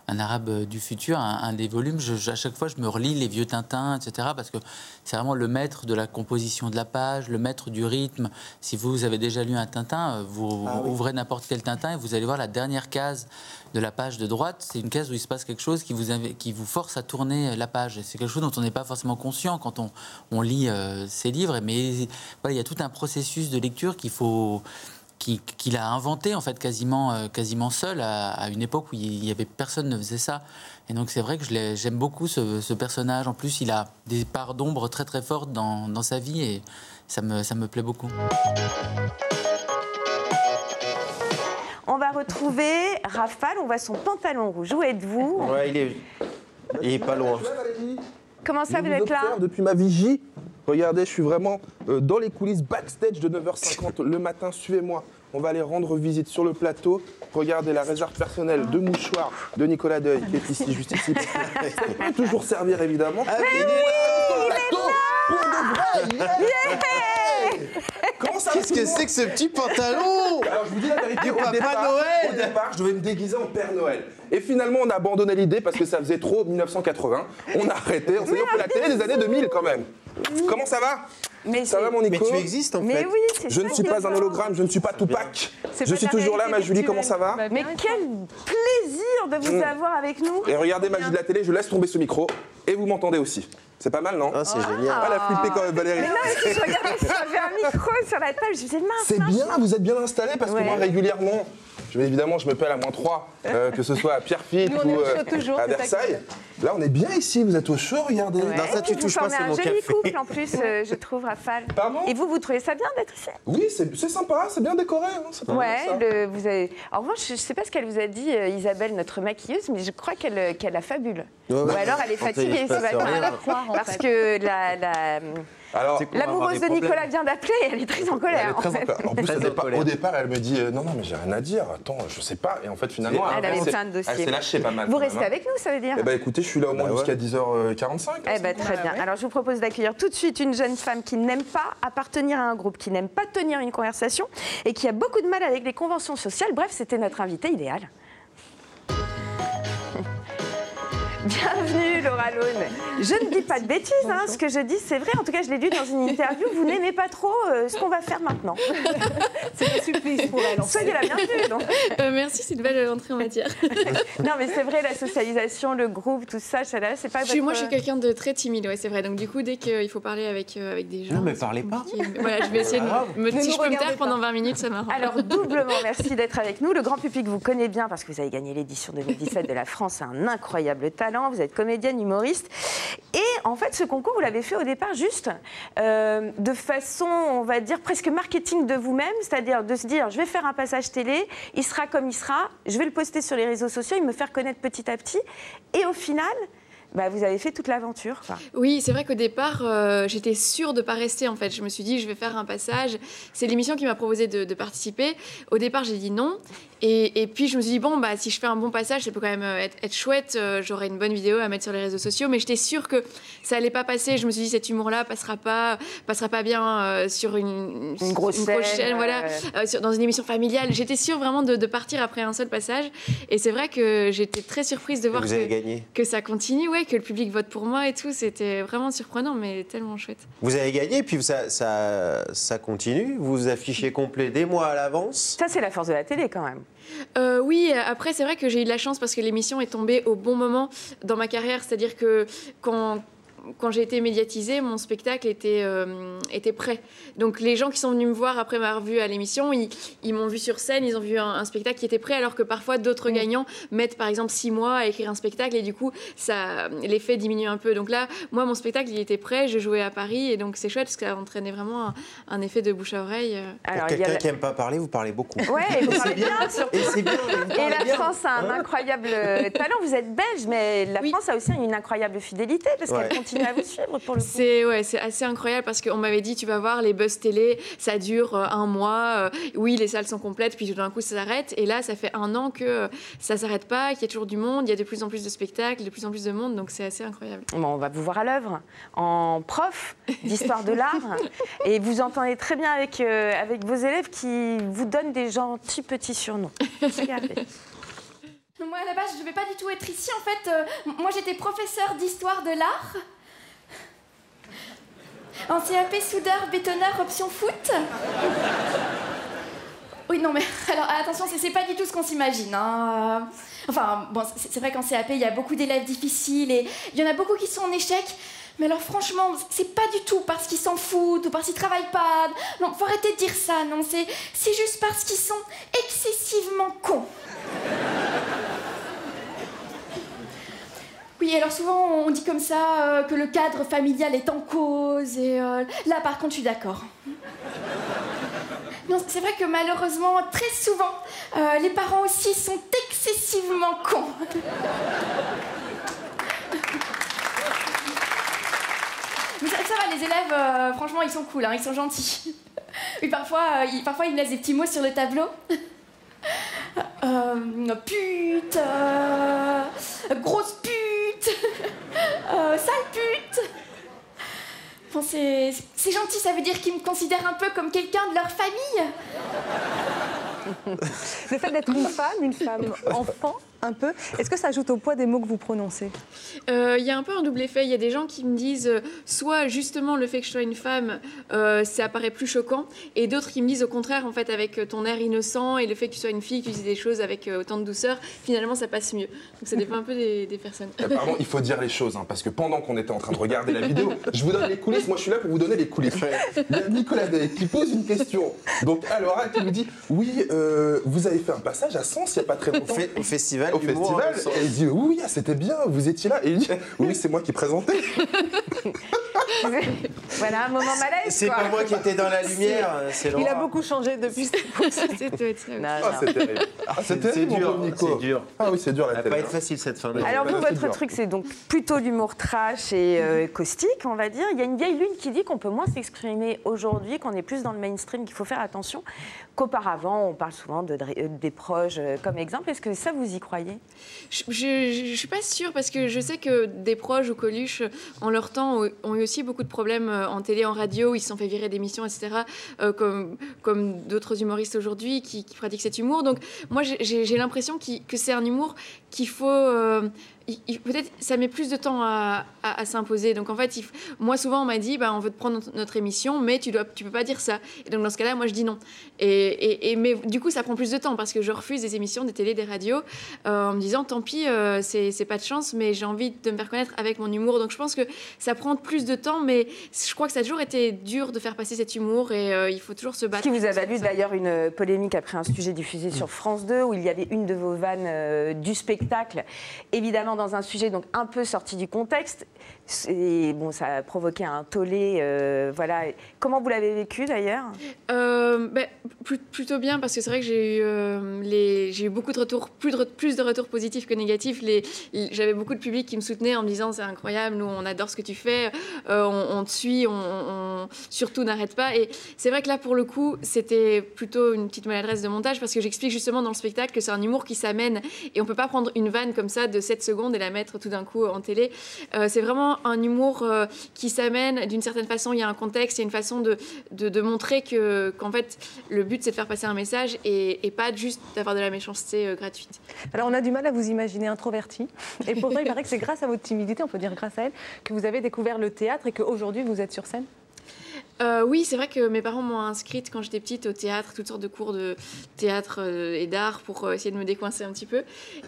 S8: un arabe du futur, un des volumes, à chaque fois, je me relis les vieux Tintins, etc. Parce que c'est vraiment le maître de la composition de la page, le maître du rythme. Si vous avez déjà lu un Tintin, vous ouvrez n'importe quel Tintin et vous allez voir la dernière case de la page de droite. C'est une case où il se passe quelque chose qui vous force à tourner la page. Et c'est quelque chose dont on n'est pas forcément conscient quand on lit ces livres. Mais voilà, il y a tout un processus de lecture qu'il a inventé en fait quasiment seul à une époque où personne ne faisait ça. Et donc c'est vrai que j'aime beaucoup ce personnage. En plus, il a des parts d'ombre très très fortes dans sa vie et ça me plaît beaucoup.
S1: On va retrouver Rafale, on voit son pantalon rouge. Où êtes-vous?
S2: Ouais, il est pas loin.
S1: Comment ça, vous êtes là?
S4: Depuis ma vigie. Regardez, je suis vraiment dans les coulisses, backstage de 9h50 le matin. Suivez-moi. On va aller rendre visite sur le plateau. Regardez la réserve personnelle de mouchoirs de Nicolas Deuil, qui est ici, juste ici. Ça peut toujours servir, évidemment.
S1: Mais oui, il est là!
S2: Comment ça? Qu'est-ce que c'est que ce petit pantalon?
S4: Alors, je vous dis la vérité, au départ, je devais me déguiser en Père Noël. Et finalement, on a abandonné l'idée parce que ça faisait trop 1980. On a arrêté. On s'est dit, on fait la télé des années 2000 quand même. Comment ça va? Ça va, mon Nico?
S2: Mais tu existes, en fait.
S1: Mais oui, c'est
S4: Je ne suis pas un hologramme, je ne suis pas Tupac. Je suis toujours là, ma Julie, comment ça va?
S1: Mais quel plaisir de vous avoir avec nous.
S4: Et regardez, magie de la télé, je laisse tomber ce micro. Et vous m'entendez aussi. C'est pas mal, non?
S2: Ah, c'est génial.
S4: Ah, elle a flippé quand même, Valérie.
S1: Mais non, mais si je regardais, j'avais un micro sur la table, je me disais mince.
S4: C'est bien, vous êtes bien installés parce que moi, régulièrement, évidemment, je me paie à -3, que ce soit à Pierrefitte ou à Versailles. Là, on est bien ici, vous êtes au chaud, regardez.
S1: Ouais.
S2: Non, ça, tu touches pas, c'est mon café.
S1: Vous formez un joli couple en plus, je trouve, Rafale.
S4: Pardon?
S1: Et vous trouvez ça bien d'être ici?
S4: Oui, c'est sympa, c'est bien décoré. Hein, c'est pas mal, ça.
S1: Vous avez... En revanche, je ne sais pas ce qu'elle vous a dit, Isabelle, notre maquilleuse, mais je crois qu'elle a fabule.
S2: Ouais,
S1: Ou alors elle est fatiguée ce matin. Parce que l'amoureuse de Nicolas vient d'appeler et elle est très en colère.
S4: Elle est très en colère. En plus, au départ, elle me dit non, mais j'ai rien à dire. Attends, je sais pas. Et en fait, finalement,
S1: elle avait plein de dossiers.
S4: Elle s'est lâchée pas mal.
S1: Vous restez avec nous, ça veut dire?
S4: Eh ben, écoutez, je suis là au moins jusqu'à 10h45.
S1: Eh ben, très bien. Alors, je vous propose d'accueillir tout de suite une jeune femme qui n'aime pas appartenir à un groupe, qui n'aime pas tenir une conversation et qui a beaucoup de mal avec les conventions sociales. Bref, c'était notre invitée idéale. Bienvenue Laura Lone. Je ne dis pas de bêtises, hein, ce que je dis c'est vrai. En tout cas, je l'ai lu dans une interview. Vous n'aimez pas trop ce qu'on va faire maintenant.
S12: C'est un supplice pour elle.
S1: Soyez la bienvenue. Donc.
S12: Merci, c'est une belle entrée en matière.
S1: Non, mais c'est vrai, la socialisation, le groupe, tout ça, c'est pas votre...
S12: Moi, je suis quelqu'un de très timide, ouais, c'est vrai. Donc du coup, dès qu'il faut parler avec des gens...
S2: Non, mais parlez pas.
S12: Voilà, je vais essayer si je peux me taire pendant 20 minutes, ça m'arrange.
S1: Alors, doublement merci d'être avec nous. Le grand public vous connaît bien parce que vous avez gagné l'édition 2017 de La France, un incroyable talent. Vous êtes comédienne, humoriste. Et en fait, ce concours, vous l'avez fait au départ juste de façon, on va dire, presque marketing de vous-même, c'est-à-dire de se dire, je vais faire un passage télé, il sera comme il sera, je vais le poster sur les réseaux sociaux, il me faire connaître petit à petit. Et au final, vous avez fait toute l'aventure.
S12: Oui, c'est vrai qu'au départ, j'étais sûre de ne pas rester, en fait. Je me suis dit, je vais faire un passage. C'est l'émission qui m'a proposé de participer. Au départ, j'ai dit non. Et puis, je me suis dit, bon, si je fais un bon passage, ça peut quand même être chouette. J'aurai une bonne vidéo à mettre sur les réseaux sociaux. Mais j'étais sûre que ça n'allait pas passer. Je me suis dit, cet humour-là passera pas bien sur une grosse chaîne, voilà, dans une émission familiale. J'étais sûre vraiment de partir après un seul passage. Et c'est vrai que j'étais très surprise de voir que ça continue, ouais, que le public vote pour moi et tout. C'était vraiment surprenant, mais tellement chouette.
S2: Vous avez gagné, et puis ça continue. Vous vous affichez complet des mois à l'avance.
S1: Ça, c'est la force de la télé, quand même.
S12: Oui, après, c'est vrai que j'ai eu de la chance parce que l'émission est tombée au bon moment dans ma carrière. C'est-à-dire que quand j'ai été médiatisée, mon spectacle était prêt. Donc les gens qui sont venus me voir après m'avoir vue à l'émission, ils m'ont vu sur scène, ils ont vu un spectacle qui était prêt, alors que parfois d'autres gagnants mettent par exemple 6 mois à écrire un spectacle et du coup, l'effet diminue un peu. Donc là, moi, mon spectacle, il était prêt, je jouais à Paris et donc c'est chouette parce que ça entraînait vraiment un effet de bouche à oreille.
S2: Pour quelqu'un qui n'aime pas parler, vous parlez beaucoup.
S1: Ouais, et vous parlez bien, surtout.
S2: Et c'est bien.
S1: Et la France a un incroyable talent. Vous êtes belge, mais la France a aussi une incroyable fidélité parce qu'elle continue à vous suivre pour le coup.
S12: C'est assez incroyable parce qu'on m'avait dit, tu vas voir, les buzz télé, ça dure 1 mois. Oui, les salles sont complètes, puis tout d'un coup, ça s'arrête. Et là, ça fait 1 an que ça s'arrête pas, qu'il y a toujours du monde, il y a de plus en plus de spectacles, de plus en plus de monde, donc c'est assez incroyable.
S1: Bon, on va vous voir à l'œuvre, en prof d'histoire de l'art. Et vous entendez très bien avec vos élèves qui vous donnent des gentils petits surnoms. Regardez.
S13: Moi, à la base, je ne devais pas du tout être ici. En fait, moi, j'étais professeure d'histoire de l'art. En CAP, soudeur, bétonneur, option foot. Oui, non, mais alors attention, c'est pas du tout ce qu'on s'imagine. Hein. Enfin, bon, c'est vrai qu'en CAP, il y a beaucoup d'élèves difficiles et il y en a beaucoup qui sont en échec. Mais alors franchement, c'est pas du tout parce qu'ils s'en foutent ou parce qu'ils travaillent pas. Non, faut arrêter de dire ça, non, c'est juste parce qu'ils sont excessivement cons. Oui, alors souvent on dit comme ça que le cadre familial est en cause et là par contre je suis d'accord. Non, c'est vrai que malheureusement, très souvent, les parents aussi sont excessivement cons. Mais ça va, les élèves, franchement, ils sont cool, hein, ils sont gentils. Oui, parfois, ils me laissent des petits mots sur le tableau. Pute, grosse pute, sale pute. Bon, c'est gentil, ça veut dire qu'ils me considèrent un peu comme quelqu'un de leur famille.
S6: Le fait d'être une femme enfant, un peu, est-ce que ça ajoute au poids des mots que vous prononcez ?
S12: Il y a un peu un double effet. Il y a des gens qui me disent soit justement le fait que je sois une femme, ça paraît plus choquant, et d'autres qui me disent au contraire, en fait, avec ton air innocent et le fait que tu sois une fille, que tu dis des choses avec autant de douceur, finalement ça passe mieux. Donc ça dépend un peu des personnes.
S4: Pardon, il faut dire les choses, hein, parce que pendant qu'on était en train de regarder la vidéo, je vous donne les coulisses, moi je suis là pour vous donner les coulisses. Il y a Nicolas Day qui pose une question. Donc à l'oral, qui me dit, oui, vous avez fait un passage à Sens il n'y a pas très longtemps.
S2: Au festival.
S4: Et il dit, oui, c'était bien, vous étiez là. Et il dit, oui, c'est moi qui présentais.
S1: Voilà, un moment malaise.
S2: C'est pas moi qui étais dans la lumière, c'est Laura.
S6: Il a beaucoup changé depuis.
S12: C'est terrible.
S4: C'est terrible. C'est terrible,
S2: dur,
S4: Nico.
S2: c'est dur.
S4: Ah oui, c'est dur la
S2: Ça va
S4: télé.
S2: pas être facile cette fin d'année.
S1: Alors vous, votre truc, c'est donc plutôt l'humour trash et caustique, on va dire. Il y a une vieille lune qui dit qu'on peut moins s'exprimer aujourd'hui, qu'on est plus dans le mainstream, qu'il faut faire attention, qu'auparavant, on parle souvent des proches comme exemple. Est-ce que ça, vous y croyez ?
S12: Je suis pas sûre, parce que je sais que des proches ou Coluche, en leur temps, ont eu aussi beaucoup de problèmes en télé, en radio, où ils se sont fait virer d'émissions, etc., comme d'autres humoristes aujourd'hui qui pratiquent cet humour. Donc moi, j'ai l'impression que c'est un humour qu'il faut... peut-être ça met plus de temps à s'imposer. Donc en fait, moi souvent on m'a dit, on veut te prendre notre émission, mais tu peux pas dire ça. Et donc dans ce cas-là, moi je dis non. Mais du coup, ça prend plus de temps parce que je refuse des émissions, des télés, des radios, en me disant tant pis, c'est pas de chance, mais j'ai envie de me faire connaître avec mon humour. Donc je pense que ça prend plus de temps, mais je crois que ça a toujours été dur de faire passer cet humour et il faut toujours se battre.
S1: Ce qui vous a valu d'ailleurs une polémique après un sujet diffusé sur France 2 où il y avait une de vos vannes du spectacle, évidemment dans un sujet donc un peu sorti du contexte. Et bon, ça a provoqué un tollé. Voilà. Comment vous l'avez vécu d'ailleurs?
S12: Plutôt bien, parce que c'est vrai que j'ai eu beaucoup de retours, plus de retours positifs que négatifs. J'avais beaucoup de public qui me soutenait en me disant c'est incroyable, nous on adore ce que tu fais, on te suit, on surtout n'arrête pas. Et c'est vrai que là pour le coup c'était plutôt une petite maladresse de montage, parce que j'explique justement dans le spectacle que c'est un humour qui s'amène et on peut pas prendre une vanne comme ça de 7 secondes et la mettre tout d'un coup en télé. C'est vraiment un humour qui s'amène d'une certaine façon, il y a un contexte, il y a une façon de montrer qu'en fait le but c'est de faire passer un message et pas juste d'avoir de la méchanceté gratuite.
S6: Alors on a du mal à vous imaginer introverti, et pourtant il paraît que c'est grâce à votre timidité, on peut dire grâce à elle, que vous avez découvert le théâtre et qu'aujourd'hui vous êtes sur scène.
S12: Oui, c'est vrai que mes parents m'ont inscrite quand j'étais petite au théâtre, toutes sortes de cours de théâtre et d'art pour essayer de me décoincer un petit peu.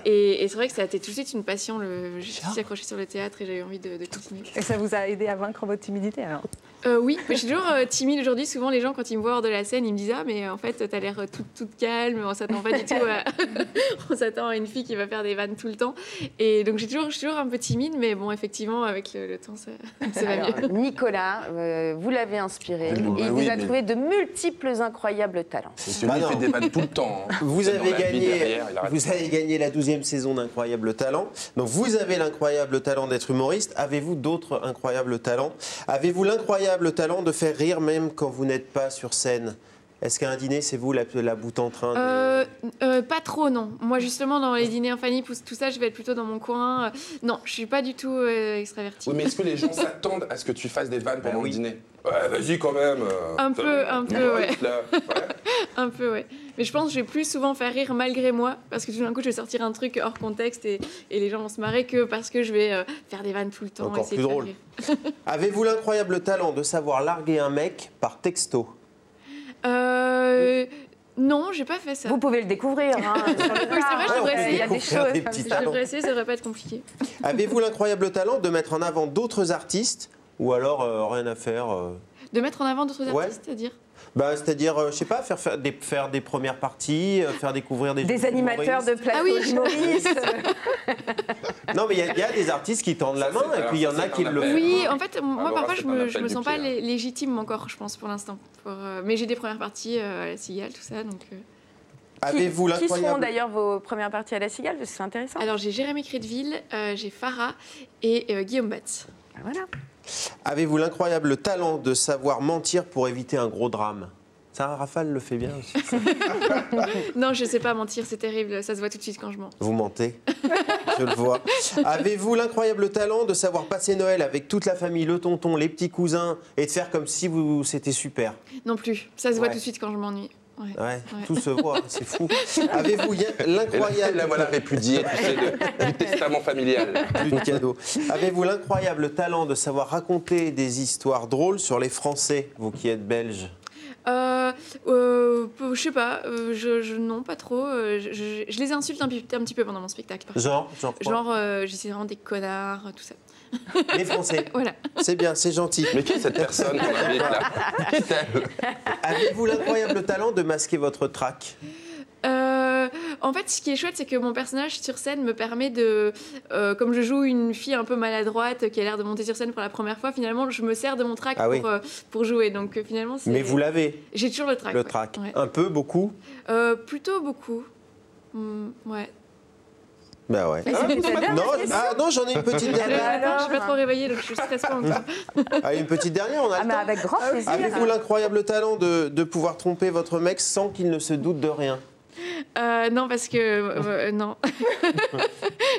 S12: Et c'est vrai que ça a été tout de suite une passion. Je suis accrochée sur le théâtre et j'ai eu envie de continuer.
S6: Et ça vous a aidé à vaincre votre timidité alors?
S12: Oui, mais je suis toujours timide aujourd'hui. Souvent, les gens, quand ils me voient hors de la scène, ils me disent « Ah, mais en fait, t'as l'air toute calme, on s'attend pas du tout à... on s'attend à une fille qui va faire des vannes tout le temps. » Et donc, je suis toujours un peu timide, mais bon, effectivement, avec le temps, ça va mieux.
S1: Nicolas, vous l'avez inspiré. Et il vous a trouvé de multiples incroyables talents.
S4: Il fait des vannes tout le temps. Hein.
S2: Vous avez gagné la 12e saison d'Incroyable Talent. Donc vous avez l'incroyable talent d'être humoriste. Avez-vous d'autres incroyables talents? Avez-vous l'incroyable talent de faire rire même quand vous n'êtes pas sur scène? Est-ce qu'à un dîner, c'est vous la boute en train
S12: Pas trop, non. Moi, justement, dans les dîners en famille, tout ça, je vais être plutôt dans mon coin. Non, je suis pas du tout extravertie.
S4: Oui, mais est-ce que les gens s'attendent à ce que tu fasses des vannes pendant le dîner? Ouais, vas-y quand même.
S12: Un peu, ouais. Un peu, ouais. Mais je pense que je vais plus souvent faire rire malgré moi, parce que tout d'un coup, je vais sortir un truc hors contexte et les gens vont se marrer, que parce que je vais faire des vannes tout le temps.
S2: Encore plus drôle. Avez-vous l'incroyable talent de savoir larguer un mec par texto?
S12: Non, j'ai pas fait ça.
S1: Vous pouvez le découvrir. Hein,
S12: oui, c'est vrai, je devrais essayer.
S1: Il y a des choses.
S12: Je devrais essayer, ça devrait pas être compliqué.
S2: Avez-vous l'incroyable talent de mettre en avant d'autres artistes ou alors rien à faire
S12: De mettre en avant d'autres artistes, c'est-à-dire
S2: c'est-à-dire, je sais pas, faire des premières parties, faire découvrir des
S1: animateurs de plateau humoristes.
S2: Non, mais il y a des artistes qui tendent la main et puis il y en a qui le font.
S12: Oui, en fait, moi, parfois, je me sens pas légitime encore, je pense, pour l'instant. Mais j'ai des premières parties à la Cigale, tout ça, donc...
S2: Avez-vous
S1: qui seront d'ailleurs vos premières parties à la Cigale? C'est intéressant.
S12: Alors, j'ai Jérémy Crédville, j'ai Farah et Guillaume Batz.
S1: Voilà.
S2: Avez-vous l'incroyable talent de savoir mentir pour éviter un gros drame? Ça, Raphaël le fait bien aussi.
S12: Non, je sais pas mentir, c'est terrible. Ça se voit tout de suite quand je mens.
S2: Vous mentez, je le vois. Avez-vous l'incroyable talent de savoir passer Noël avec toute la famille, le tonton, les petits cousins, et de faire comme si c'était super?
S12: Non plus. Ça se voit tout de suite quand je m'ennuie.
S2: Ouais, tout se voit, c'est fou. Avez-vous l'incroyable...
S4: La voilà répudiée, tu sais, du testament familial.
S2: Plus de cadeaux. Avez-vous l'incroyable talent de savoir raconter des histoires drôles sur les Français, vous qui êtes belge?
S12: Je sais pas, non, pas trop. Je les insulte un petit peu pendant mon spectacle.
S2: Genre
S12: j'essaie vraiment des connards, tout ça.
S2: Les Français.
S12: Voilà.
S2: C'est bien, c'est gentil.
S4: Mais qui est cette personne qu'on invite là? Qui est-elle?
S2: Avez-vous l'incroyable talent de masquer votre trac?
S12: En fait, ce qui est chouette, c'est que mon personnage sur scène me permet de... comme je joue une fille un peu maladroite qui a l'air de monter sur scène pour la première fois, finalement, je me sers de mon trac pour jouer. Donc, finalement, c'est...
S2: Mais vous l'avez?
S12: J'ai toujours le trac.
S2: Le trac. Ouais. Un peu, beaucoup?
S12: Plutôt beaucoup. Ouais.
S2: Bah ouais. Non, j'en ai une petite dernière.
S12: Je suis pas trop réveillée, donc je stresse pas encore.
S2: Allez, une petite dernière, on a le temps.
S1: Avec grand plaisir.
S2: Avez-vous l'incroyable talent de pouvoir tromper votre mec sans qu'il ne se doute de rien?
S12: Non, parce que non.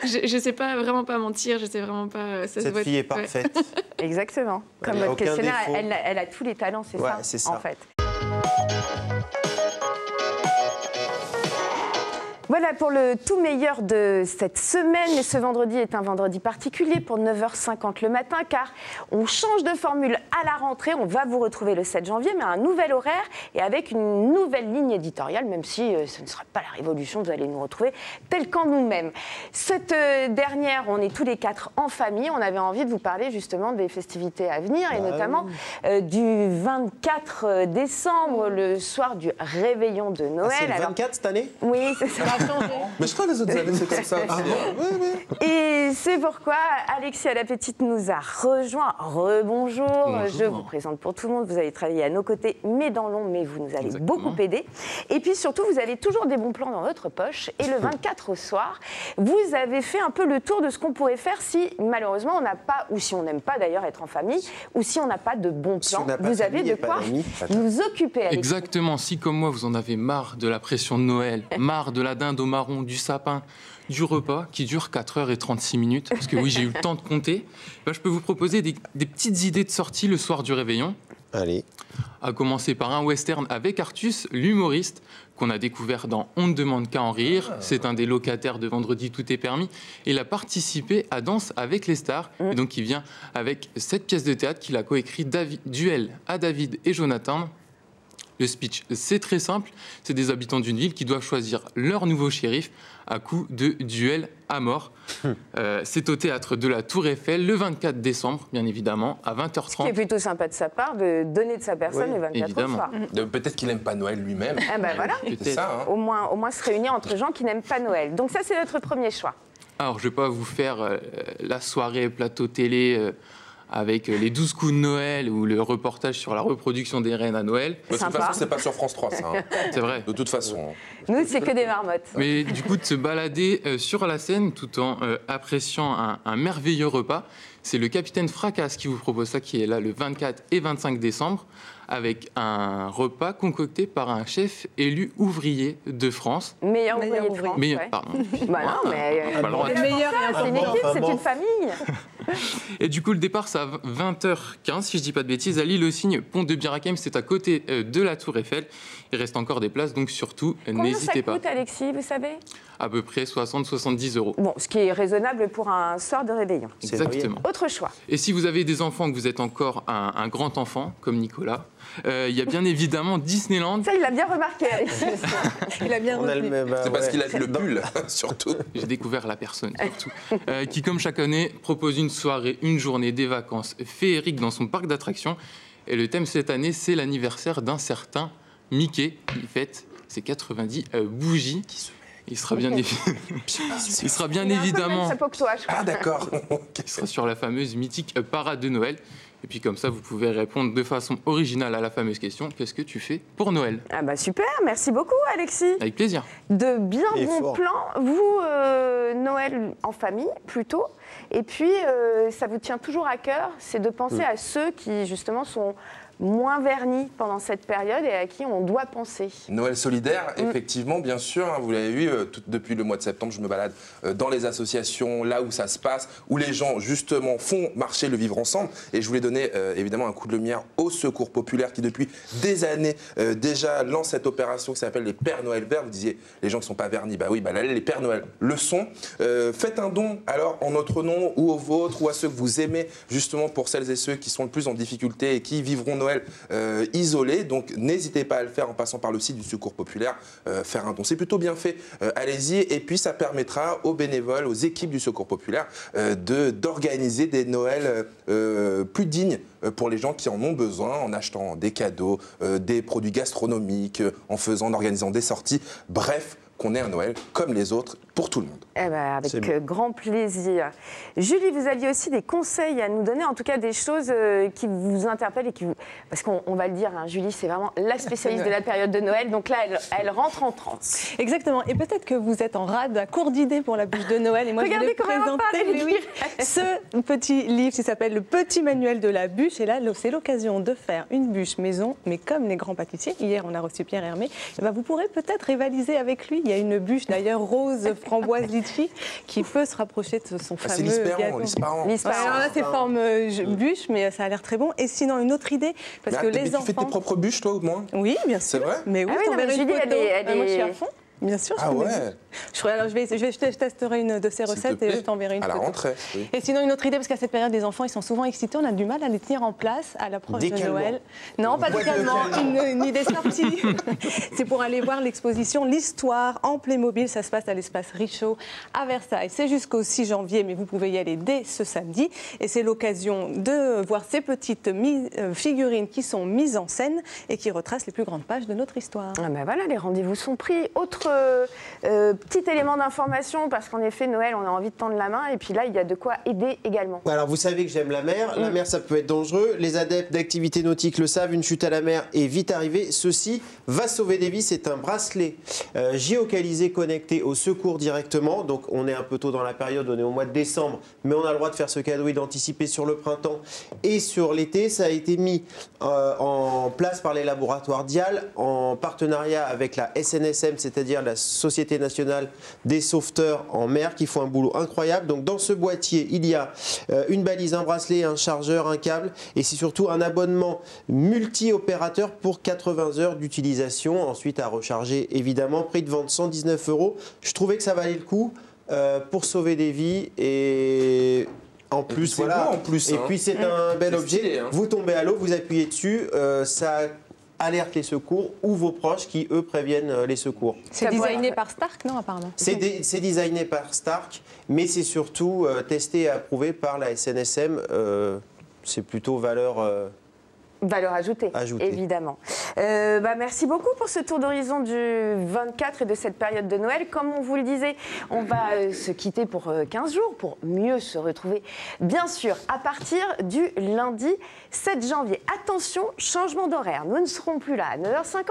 S12: je sais pas vraiment pas mentir, je sais vraiment pas.
S2: Cette fille est parfaite.
S1: Exactement. Comme votre questionnaire, elle a tous les talents, c'est ça, en fait. Voilà pour le tout meilleur de cette semaine. Et ce vendredi est un vendredi particulier pour 9h50 le matin, car on change de formule à la rentrée. On va vous retrouver le 7 janvier, mais à un nouvel horaire et avec une nouvelle ligne éditoriale, même si ce ne sera pas la révolution, vous allez nous retrouver tel qu'en nous-mêmes. Cette dernière, on est tous les 4 en famille. On avait envie de vous parler justement des festivités à venir, et notamment du 24 décembre, le soir du réveillon de Noël.
S2: C'est le 24 cette année?
S1: Oui, c'est ça.
S4: Mais je crois que les autres années, c'est comme ça.
S1: Et c'est pourquoi Alexis à la Petite nous a rejoint. Rebonjour. Je vous présente pour tout le monde. Vous allez travailler à nos côtés, mais dans l'ombre, mais vous nous allez beaucoup aider. Et puis surtout, vous avez toujours des bons plans dans votre poche. Et le 24 au soir, vous avez fait un peu le tour de ce qu'on pourrait faire si, malheureusement, on n'a pas, ou si on n'aime pas d'ailleurs être en famille, ou si on n'a pas de bons plans. Vous avez de quoi nous occuper, Alexis.
S14: Exactement. Si, comme moi, vous en avez marre de la pression de Noël, marre de la dinde au marron, du sapin, du repas qui dure 4h36, parce que oui, j'ai eu le temps de compter, je peux vous proposer des petites idées de sortie le soir du réveillon.
S2: Allez.
S14: À commencer par un western avec Artus, l'humoriste, qu'on a découvert dans On ne demande qu'à en rire. C'est un des locataires de Vendredi Tout est permis. Il a participé à Danse avec les stars. Et donc, il vient avec cette pièce de théâtre qu'il a coécrit, Duel à David et Jonathan. Le speech, c'est très simple. C'est des habitants d'une ville qui doivent choisir leur nouveau shérif à coup de duel à mort. C'est au théâtre de la Tour Eiffel le 24 décembre, bien évidemment, à 20h30.
S1: Ce qui est plutôt sympa de sa part, de donner de sa personne le 24
S14: évidemment.
S1: au soir.
S4: Peut-être qu'il n'aime pas Noël lui-même.
S1: Ah ben voilà.
S4: C'est ça, hein.
S1: Au moins se réunir entre gens qui n'aiment pas Noël. Donc ça, c'est notre premier choix.
S14: Alors, je ne vais pas vous faire la soirée plateau télé avec les 12 coups de Noël ou le reportage sur la reproduction des reines à Noël.
S4: De toute façon, c'est pas sur France 3, ça. Hein.
S14: C'est vrai.
S4: De toute façon.
S1: Nous, c'est que des marmottes.
S14: Mais du coup, de se balader sur la scène tout en appréciant un merveilleux repas, c'est le capitaine Fracasse qui vous propose ça, qui est là le 24 et 25 décembre, avec un repas concocté par un chef élu ouvrier de France.
S1: Meilleur ouvrier de France.
S14: Meilleur, pardon.
S1: Bah non, mais
S14: le
S1: meilleur, c'est une équipe, c'est une famille.
S14: Et du coup, le départ, c'est à 20h15, si je dis pas de bêtises, à l'Île-aux-Cygnes, pont de Bir Hakeim, c'est à côté de la Tour Eiffel. Il reste encore des places, donc surtout, n'hésitez pas.
S1: Combien ça coûte, Alexis, vous savez?
S14: À peu près 60-70 €.
S1: Bon, ce qui est raisonnable pour un soir de réveillon.
S14: Exactement.
S1: Autre choix.
S14: Et si vous avez des enfants, que vous êtes encore un grand enfant, comme Nicolas, il y a bien évidemment Disneyland.
S1: Ça, il l'a bien remarqué, Alexis. Il a bien retenu.
S4: C'est parce qu'il a le pull, surtout.
S14: J'ai découvert la personne, surtout. Qui, comme chaque année, propose une soirée, une journée, des vacances féeriques dans son parc d'attractions. Et le thème cette année, c'est l'anniversaire d'un certain Mickey. Il fête ses 90 bougies. Il sera bien, il sera bien évidemment.
S4: Ah d'accord.
S14: Il sera sur la fameuse mythique parade de Noël. Et puis comme ça, vous pouvez répondre de façon originale à la fameuse question: qu'est-ce que tu fais pour Noël?
S1: Ah bah super, merci beaucoup Alexis.
S14: Avec plaisir.
S1: De bien bons plans. Vous, Noël en famille plutôt. Et puis, ça vous tient toujours à cœur, c'est de penser à ceux qui justement sont moins vernis pendant cette période et à qui on doit penser.
S4: Noël solidaire, effectivement, bien sûr, hein, vous l'avez vu, depuis le mois de septembre, je me balade dans les associations, là où ça se passe, où les gens, justement, font marcher le vivre ensemble. Et je voulais donner, évidemment, un coup de lumière au Secours populaire qui, depuis des années, déjà lance cette opération qui s'appelle les Pères Noël Verts. Vous disiez, les gens qui ne sont pas vernis, bah oui, bah là, les Pères Noël le sont. Faites un don, alors, en notre nom, ou au vôtre, ou à ceux que vous aimez, justement, pour celles et ceux qui sont le plus en difficulté et qui vivront Noël isolé. Donc n'hésitez pas à le faire en passant par le site du Secours populaire, faire un don. C'est plutôt bien fait, allez-y. Et puis ça permettra aux bénévoles, aux équipes du Secours populaire d'organiser des Noëls plus dignes pour les gens qui en ont besoin, en achetant des cadeaux, des produits gastronomiques, en organisant des sorties. Bref, qu'on ait un Noël comme les autres pour tout le monde.
S1: Eh ben, avec grand plaisir. Julie, vous aviez aussi des conseils à nous donner, en tout cas des choses qui vous interpellent et qui vous... Parce qu'on va le dire, hein, Julie, c'est vraiment la spécialiste de la période de Noël, donc là, elle rentre en transe.
S6: Exactement, et peut-être que vous êtes en rade à court d'idées pour la bûche de Noël, et moi
S1: regardez
S6: je voulais présenter ce petit livre qui s'appelle Le Petit Manuel de la bûche, et là, c'est l'occasion de faire une bûche maison, mais comme les grands pâtissiers. Hier, on a reçu Pierre Hermé, et ben, vous pourrez peut-être rivaliser avec lui. Il y a une bûche d'ailleurs rose framboise litchi qui peut se rapprocher de son fameux gâteau.
S4: L'Isparan.
S6: Alors là, c'est forme bûche, mais ça a l'air très bon. Et sinon, une autre idée, parce que les enfants...
S4: Tu fais tes propres bûches, toi, au moins?
S6: Oui, bien sûr.
S4: C'est vrai?
S6: Mais oui,
S1: Julie,
S6: moi, je suis à fond. Bien sûr,
S4: Ah ouais.
S6: Alors, je testerai une de ces recettes et je t'enverrai une
S4: à la
S6: photo.
S4: rentrée. Oui.
S6: Et sinon, une autre idée, parce qu'à cette période, les enfants, ils sont souvent excités, on a du mal à les tenir en place à l'approche de Noël. Non, pas décalement, une idée sortie. C'est pour aller voir l'exposition L'Histoire en Playmobil. Ça se passe à l'espace Richaud à Versailles. C'est jusqu'au 6 janvier, mais vous pouvez y aller dès ce samedi. Et c'est l'occasion de voir ces petites figurines qui sont mises en scène et qui retracent les plus grandes pages de notre histoire.
S1: Ah ben voilà, les rendez-vous sont pris. Autre petit élément d'information, parce qu'en effet, Noël, on a envie de tendre la main, et puis là, il y a de quoi aider également.
S2: Alors, vous savez que j'aime la mer. La mer, ça peut être dangereux. Les adeptes d'activités nautiques le savent, une chute à la mer est vite arrivée. Ceci va sauver des vies. C'est un bracelet géocalisé connecté au secours directement. Donc, on est un peu tôt dans la période, on est au mois de décembre, mais on a le droit de faire ce cadeau et d'anticiper sur le printemps et sur l'été. Ça a été mis en place par les laboratoires Dial en partenariat avec la SNSM, c'est-à-dire la Société nationale des sauveteurs en mer, qui font un boulot incroyable. Donc dans ce boîtier, il y a une balise, un bracelet, un chargeur, un câble, et c'est surtout un abonnement multi-opérateur pour 80 heures d'utilisation, ensuite à recharger évidemment. Prix de vente 119 €. Je trouvais que ça valait le coup pour sauver des vies et... En plus, voilà.
S4: Beau, en plus,
S2: et puis c'est un bel objet.
S4: Stylé, hein.
S2: Vous tombez à l'eau, vous appuyez dessus, ça alerte les secours ou vos proches qui, eux, préviennent les secours.
S6: C'est designé par Stark, non, apparemment?
S2: C'est designé par Stark, mais c'est surtout testé et approuvé par la SNSM. C'est plutôt valeur
S1: ajoutée, évidemment. Merci beaucoup pour ce tour d'horizon du 24 et de cette période de Noël. Comme on vous le disait, on va se quitter pour 15 jours pour mieux se retrouver, bien sûr, à partir du lundi 7 janvier. Attention, changement d'horaire. Nous ne serons plus là à 9h50,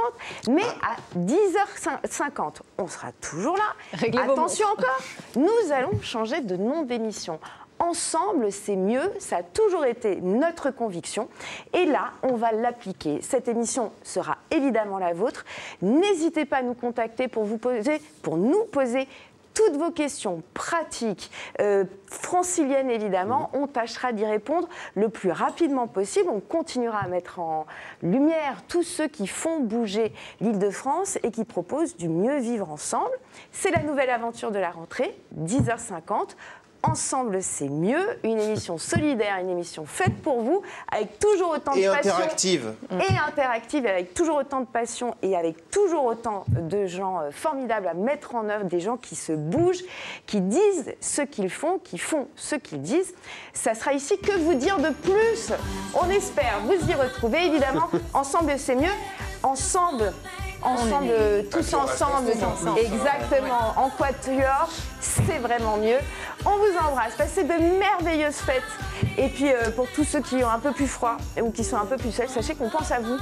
S1: mais à 10h50. On sera toujours là. Attention encore, nous allons changer de nom d'émission. Ensemble, c'est mieux, ça a toujours été notre conviction. Et là, on va l'appliquer. Cette émission sera évidemment la vôtre. N'hésitez pas à nous contacter pour nous poser toutes vos questions pratiques, franciliennes évidemment. On tâchera d'y répondre le plus rapidement possible. On continuera à mettre en lumière tous ceux qui font bouger l'Île-de-France et qui proposent du mieux vivre ensemble. C'est la nouvelle aventure de la rentrée, 10h50. Ensemble, c'est mieux. Une émission solidaire, une émission faite pour vous, avec toujours autant de passion. Et interactive, avec toujours autant de passion et avec toujours autant de gens formidables à mettre en œuvre, des gens qui se bougent, qui disent ce qu'ils font, qui font ce qu'ils disent. Ça sera ici. Que vous dire de plus? On espère vous y retrouver, évidemment. Ensemble, c'est mieux. Ensemble, tous ensemble, exactement, en quatuor, c'est vraiment mieux. On vous embrasse, passez de merveilleuses fêtes. Et puis pour tous ceux qui ont un peu plus froid ou qui sont un peu plus seuls, sachez qu'on pense à vous.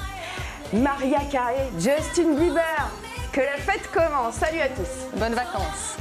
S1: Maria Carey, Justin Bieber, que la fête commence. Salut à tous.
S6: Bonnes vacances.